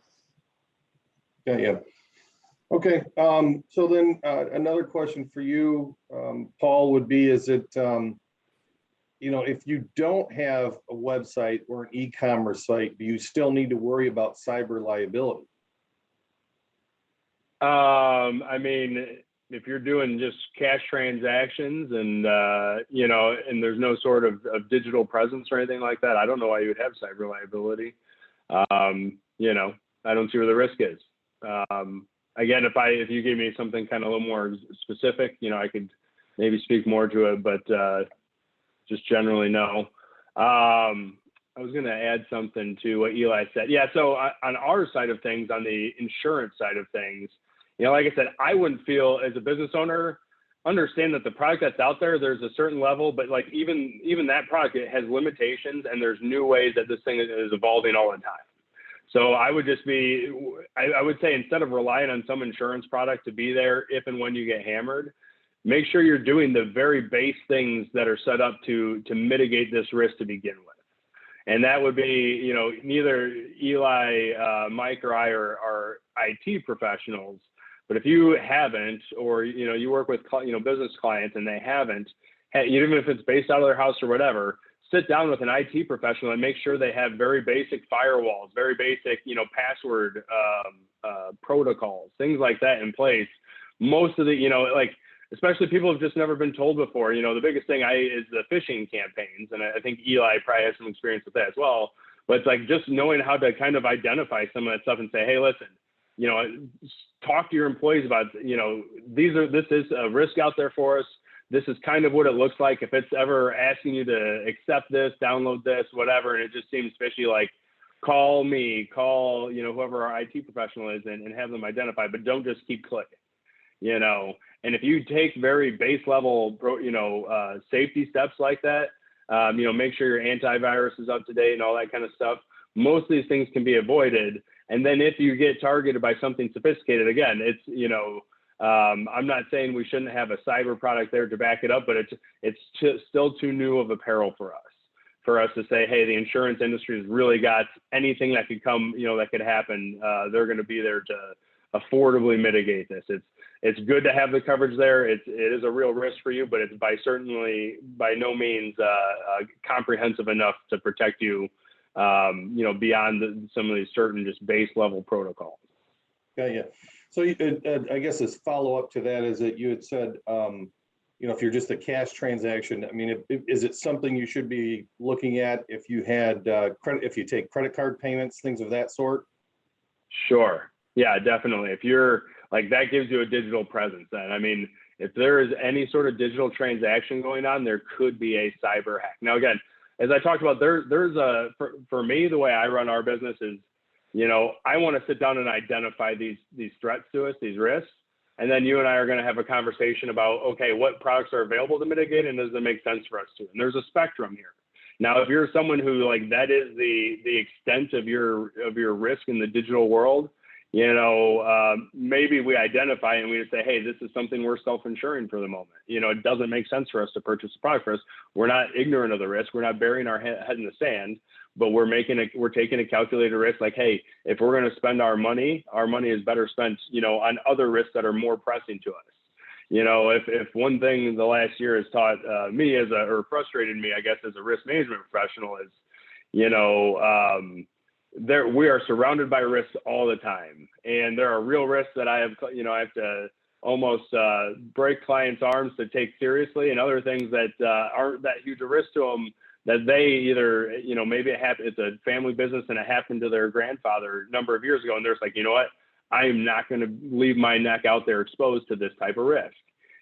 Speaker 1: Yeah. Okay. So then another question for you, Paul, would be, is it, if you don't have a website or an e-commerce site, do you still need to worry about cyber liability?
Speaker 4: I mean, if you're doing just cash transactions and, and there's no sort of digital presence or anything like that, I don't know why you would have cyber liability. I don't see where the risk is. Again, if you give me something kind of a little more specific, I could maybe speak more to it, but just generally no. I was going to add something to what Eli said. Yeah, so on our side of things, on the insurance side of things, like I said, I wouldn't feel as a business owner, understand that the product that's out there, there's a certain level, but like even that product, it has limitations and there's new ways that this thing is evolving all the time. So I would just I would say, instead of relying on some insurance product to be there if and when you get hammered, make sure you're doing the very base things that are set up to mitigate this risk to begin with. And that would be, neither Eli, Mike, or I are IT professionals, but if you haven't, or, you work with, business clients and they haven't, even if it's based out of their house or whatever, sit down with an IT professional and make sure they have very basic firewalls, very basic, password protocols, things like that in place. Most of the, especially people have just never been told before, the biggest thing is the phishing campaigns. And I think Eli probably has some experience with that as well. But it's like just knowing how to kind of identify some of that stuff and say, hey, listen, talk to your employees about, this is a risk out there for us. This is kind of what it looks like. If it's ever asking you to accept this, download this, whatever, and it just seems fishy, like call me, whoever our IT professional is and have them identify, but don't just keep clicking, And if you take very base level, safety steps like that, make sure your antivirus is up to date and all that kind of stuff. Most of these things can be avoided. And then if you get targeted by something sophisticated, again, it's, I'm not saying we shouldn't have a cyber product there to back it up, but it's still too new of a peril for us to say, hey, the insurance industry has really got anything that could come, that could happen. They're going to be there to affordably mitigate this. It's good to have the coverage there. It is a real risk for you, but it's by no means comprehensive enough to protect you, beyond some of these certain just base level protocols.
Speaker 1: Yeah. So I guess as follow up to that is that you had said, if you're just a cash transaction, I mean, is it something you should be looking at if you had if you take credit card payments, things of that sort?
Speaker 4: Sure. Yeah, definitely. If you're like, that gives you a digital presence then. I mean, if there is any sort of digital transaction going on, there could be a cyber hack. Now, again, as I talked about, there's for me, the way I run our business is, I want to sit down and identify these threats to us, these risks. And then you and I are going to have a conversation about, okay, what products are available to mitigate and does it make sense for us to? And there's a spectrum here. Now, if you're someone who that is the extent of your risk in the digital world, maybe we identify and we just say, hey, this is something we're self-insuring for the moment. It doesn't make sense for us to purchase a product for us. We're not ignorant of the risk. We're not burying our head in the sand, but we're taking a calculated risk. Like, hey, if we're going to spend our money is better spent, on other risks that are more pressing to us. If one thing the last year has taught me or frustrated me, I guess, as a risk management professional is, we are surrounded by risks all the time. And there are real risks that I have to almost break clients' arms to take seriously, and other things that aren't that huge a risk to them that they either, maybe it's a family business and it happened to their grandfather a number of years ago. And they're just like, you know what, I am not going to leave my neck out there exposed to this type of risk.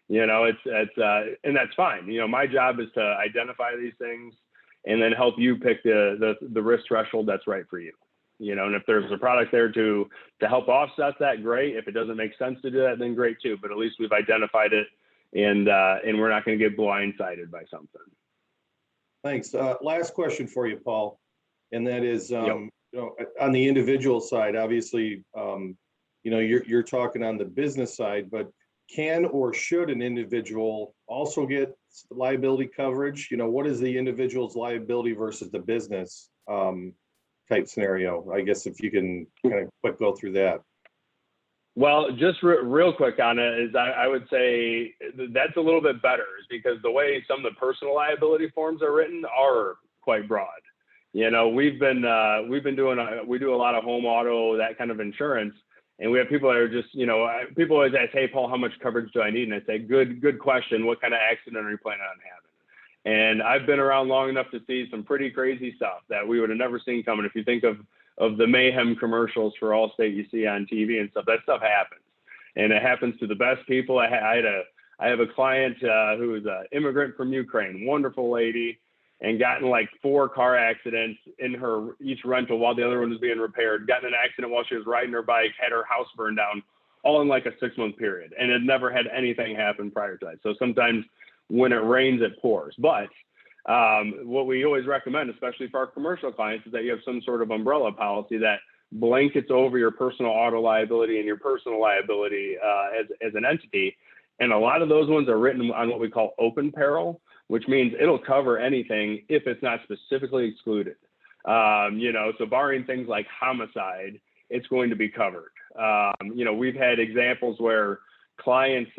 Speaker 4: And that's fine. My job is to identify these things and then help you pick the risk threshold that's right for you. And if there's a product there to help offset that, great. If it doesn't make sense to do that, then great too. But at least we've identified it, and we're not going to get blindsided by something.
Speaker 1: Thanks. Last question for you, Paul, and that is,
Speaker 4: Yep.
Speaker 1: On the individual side, obviously, you're talking on the business side, but can or should an individual also get liability coverage? What is the individual's liability versus the business type scenario? I guess if you can kind of quick go through that.
Speaker 4: Well, just real quick on it is I would say that's a little bit better, is because the way some of the personal liability forms are written are quite broad. We've been doing we do a lot of home auto, that kind of insurance, and we have people that are just, people always ask, hey, Paul, how much coverage do I need? And I say, good question. What kind of accident are you planning on having? And I've been around long enough to see some pretty crazy stuff that we would have never seen coming. If you think of the mayhem commercials for Allstate you see on TV and stuff, that stuff happens. And it happens to the best people. I have a client who is an immigrant from Ukraine, wonderful lady, and got in like 4 car accidents in her each rental while the other one was being repaired, got in an accident while she was riding her bike, had her house burned down, all in like a 6-month period, and had never had anything happen prior to that. So sometimes when it rains, it pours. But what we always recommend, especially for our commercial clients, is that you have some sort of umbrella policy that blankets over your personal auto liability and your personal liability as an entity. And a lot of those ones are written on what we call open peril, which means it'll cover anything if it's not specifically excluded. So barring things like homicide, it's going to be covered. We've had examples where clients'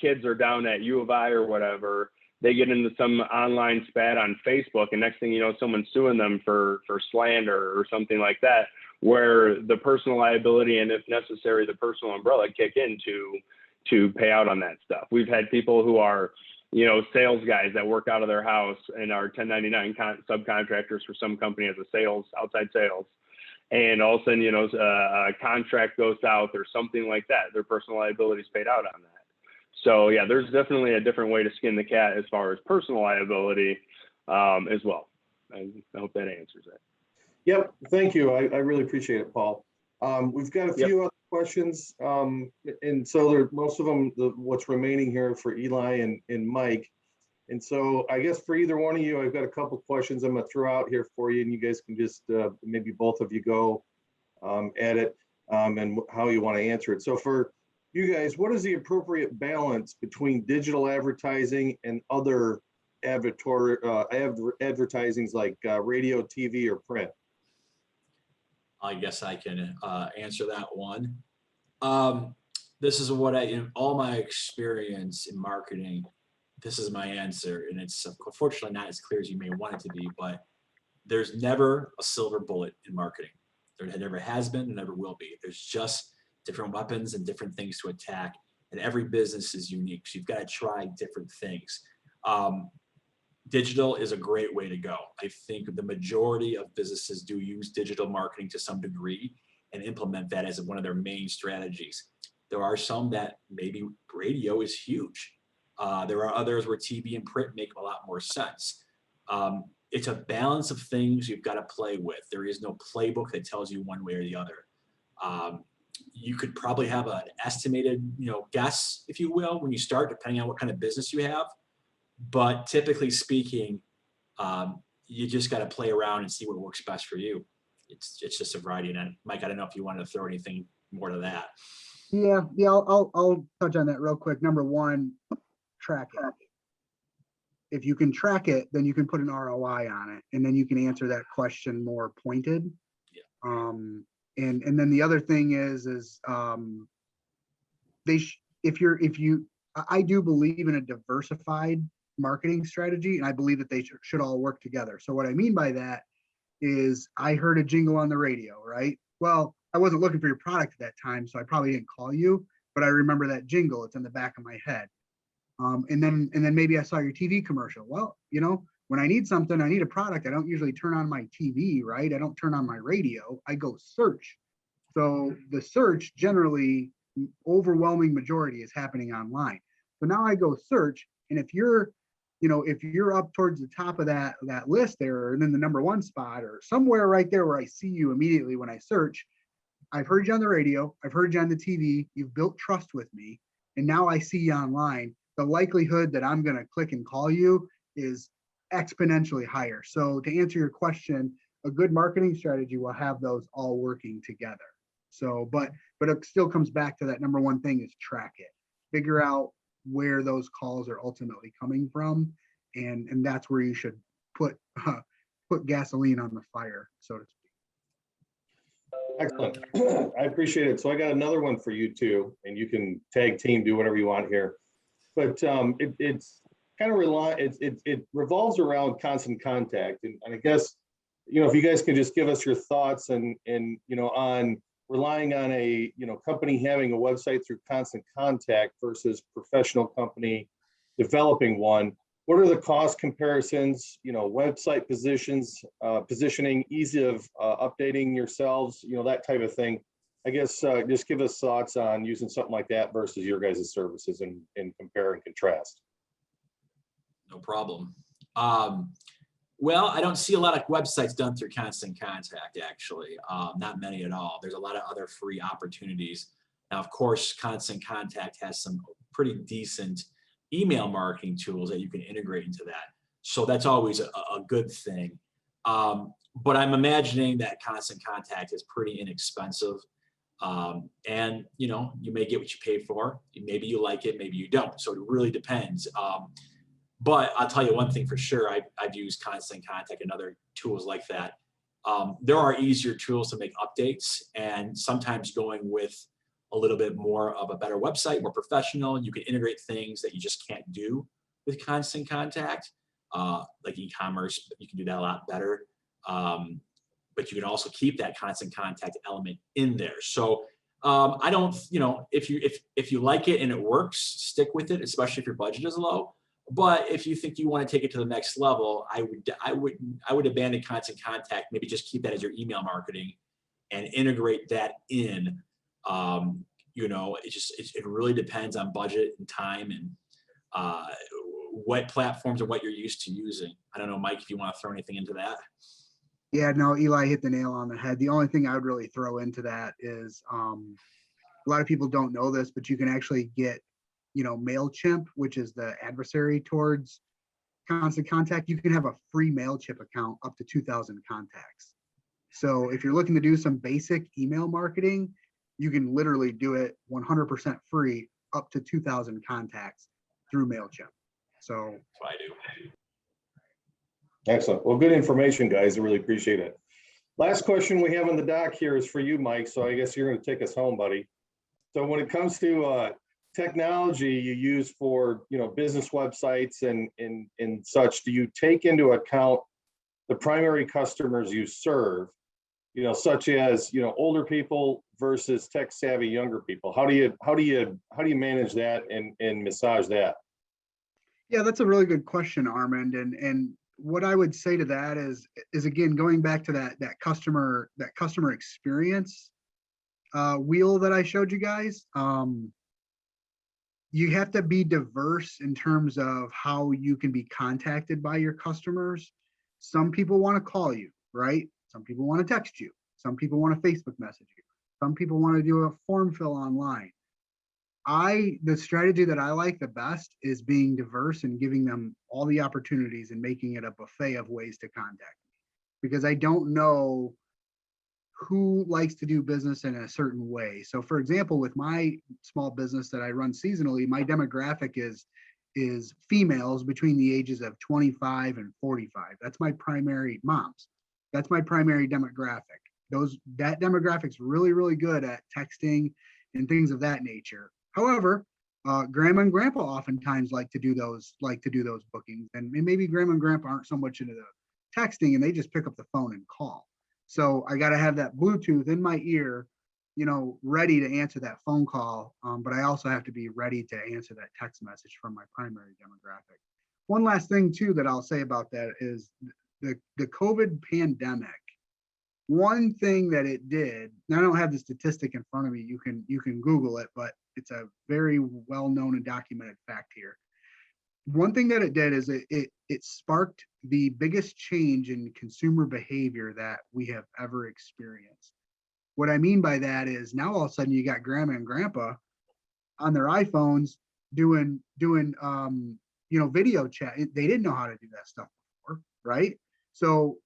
Speaker 4: kids are down at U of I or whatever, they get into some online spat on Facebook, and next thing you know, someone's suing them for slander or something like that, where the personal liability and, if necessary, the personal umbrella kick in to pay out on that stuff. We've had people who are, sales guys that work out of their house and are 1099 subcontractors for some company as outside sales. And all of a sudden, a contract goes south or something like that, their personal liability is paid out on that. So yeah, there's definitely a different way to skin the cat as far as personal liability as well. I hope that answers it.
Speaker 1: Yep, thank you. I really appreciate it, Paul. We've got a few other questions, and so most of them, what's remaining here for Eli and Mike. And so I guess for either one of you, I've got a couple questions I'm going to throw out here for you, and you guys can just maybe both of you go at it and how you want to answer it. So for you guys, what is the appropriate balance between digital advertising and other advertisings like radio, TV, or print?
Speaker 2: I guess I can answer that one. This is what in all my experience in marketing, this is my answer, and it's unfortunately not as clear as you may want it to be, but there's never a silver bullet in marketing. There never has been and never will be. There's just different weapons and different things to attack, and every business is unique, so you've got to try different things. Digital is a great way to go. I think the majority of businesses do use digital marketing to some degree and implement that as one of their main strategies. There are some that maybe radio is huge. There are others where TV and print make a lot more sense. It's a balance of things you've got to play with. There is no playbook that tells you one way or the other. You could probably have an estimated, guess, if you will, when you start, depending on what kind of business you have. But typically speaking, you just got to play around and see what works best for you. It's just a variety. And Mike, I don't know if you wanted to throw anything more to that.
Speaker 3: Yeah, I'll touch on that real quick. Number one, track it. If you can track it, then you can put an ROI on it, and then you can answer that question more pointed. Yeah. And then the other thing is I do believe in a diversified marketing strategy, and I believe that they should all work together. So what I mean by that is I heard a jingle on the radio, right? Well, I wasn't looking for your product at that time, so I probably didn't call you, but I remember that jingle. It's in the back of my head. And then maybe I saw your TV commercial. Well, When I need something, I need a product, I don't usually turn on my TV, right? I don't turn on my radio, I go search. So the search generally, overwhelming majority is happening online. So now I go search, and if you're, if you're up towards the top of that list there, and then the number one spot or somewhere right there where I see you immediately when I search, I've heard you on the radio, I've heard you on the TV, you've built trust with me, and now I see you online. The likelihood that I'm going to click and call you is exponentially higher. So to answer your question, a good marketing strategy will have those all working together. So, but it still comes back to that number one thing is track it. Figure out where those calls are ultimately coming from, and that's where you should put gasoline on the fire, so to speak.
Speaker 1: Excellent. I appreciate it. So I got another one for you too, and you can tag team, do whatever you want here. But it's kind of it revolves around constant contact, and I guess if you guys can just give us your thoughts and on relying on a company having a website through constant contact versus professional company developing one. What are the cost comparisons? Website positioning, ease of updating yourselves. That type of thing. I guess just give us thoughts on using something like that versus your guys' services and compare and contrast.
Speaker 2: No problem. Well, I don't see a lot of websites done through constant contact, actually. Not many at all. There's a lot of other free opportunities. Now, of course, constant contact has some pretty decent email marketing tools that you can integrate into that. So that's always a good thing. But I'm imagining that constant contact is pretty inexpensive. And you may get what you pay for. Maybe you like it, maybe you don't. So it really depends. But I'll tell you one thing for sure, I've used constant contact and other tools like that. There are easier tools to make updates, and sometimes going with a little bit more of a better website, more professional, you can integrate things that you just can't do with constant contact, like e-commerce. You can do that a lot better. But you can also keep that constant contact element in there. So I don't, if you like it and it works, stick with it, especially if your budget is low. But if you think you want to take it to the next level, I would abandon constant contact. Maybe just keep that as your email marketing and integrate that in. It really depends on budget and time and what platforms and what you're used to using. I don't know, Mike, if you want to throw anything into that.
Speaker 3: Yeah, no, Eli hit the nail on the head. The only thing I would really throw into that is a lot of people don't know this, but you can actually get, MailChimp, which is the adversary towards constant contact. You can have a free MailChimp account up to 2,000 contacts. So if you're looking to do some basic email marketing, you can literally do it 100% free up to 2,000 contacts through MailChimp. So
Speaker 2: That's what I do.
Speaker 1: Excellent. Well, good information, guys. I really appreciate it. Last question we have on the dock here is for you, Mike. So I guess you're going to take us home, buddy. So when it comes to technology you use for business websites and such, do you take into account the primary customers you serve? Such as older people versus tech savvy younger people. How do you manage that and massage that?
Speaker 3: yeah, that's a really good question, Armand. And what I would say to that is again, going back to that customer experience wheel that I showed you guys. You have to be diverse in terms of how you can be contacted by your customers. Some people want to call you, right? Some people want to text you. Some people want to Facebook message you. Some people want to do a form fill online. The strategy that I like the best is being diverse and giving them all the opportunities and making it a buffet of ways to contact me, because I don't know who likes to do business in a certain way. So for example, with my small business that I run seasonally, my demographic is females between the ages of 25 and 45. That's my primary moms. That's my primary demographic. That demographic's really, really good at texting and things of that nature. However, grandma and grandpa oftentimes like to do those bookings, and maybe grandma and grandpa aren't so much into the texting and they just pick up the phone and call. So I got to have that Bluetooth in my ear, ready to answer that phone call. But I also have to be ready to answer that text message from my primary demographic. one last thing too that I'll say about that is the COVID pandemic. One thing that it did, and I don't have the statistic in front of me, you can Google it, but it's a very well-known and documented fact here. One thing that it did is it sparked the biggest change in consumer behavior that we have ever experienced. What I mean by that is now all of a sudden you got grandma and grandpa on their iPhones doing video chat. They didn't know how to do that stuff before, right? So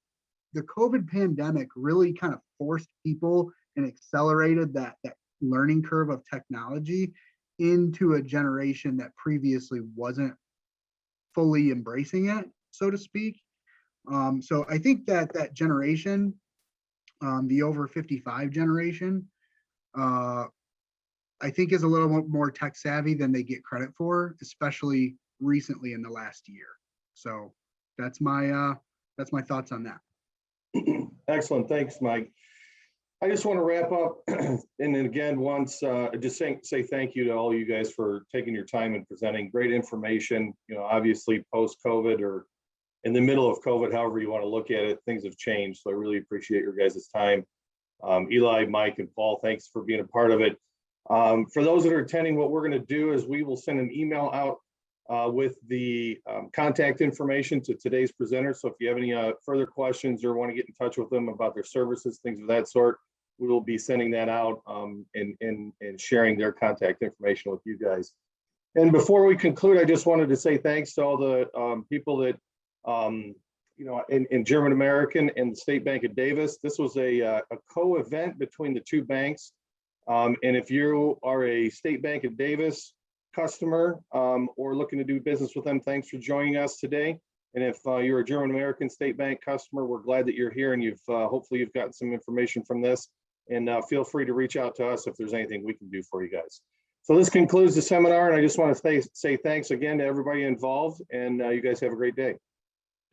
Speaker 3: the COVID pandemic really kind of forced people and accelerated that learning curve of technology into a generation that previously wasn't fully embracing it, so to speak. So I think that generation, the over 55 generation, I think is a little more tech savvy than they get credit for, especially recently in the last year. So that's my thoughts on that.
Speaker 1: Excellent. Thanks, Mike. I just want to wrap up and then again, just say thank you to all you guys for taking your time and presenting great information. Obviously post-COVID or in the middle of COVID, however you want to look at it, things have changed. So I really appreciate your guys' time. Eli, Mike, and Paul, thanks for being a part of it. For those that are attending, what we're going to do is we will send an email out with the contact information to today's presenter. So if you have any further questions or want to get in touch with them about their services, things of that sort, we will be sending that out and sharing their contact information with you guys. And before we conclude, I just wanted to say thanks to all the people that, in German American and the State Bank of Davis. This was a co-event between the two banks. And if you are a State Bank of Davis customer or looking to do business with them, thanks for joining us today. And if you're a German American State Bank customer, we're glad that you're here and hopefully you've gotten some information from this. And feel free to reach out to us if there's anything we can do for you guys. So this concludes the seminar, and I just want to say thanks again to everybody involved, and you guys have a great day.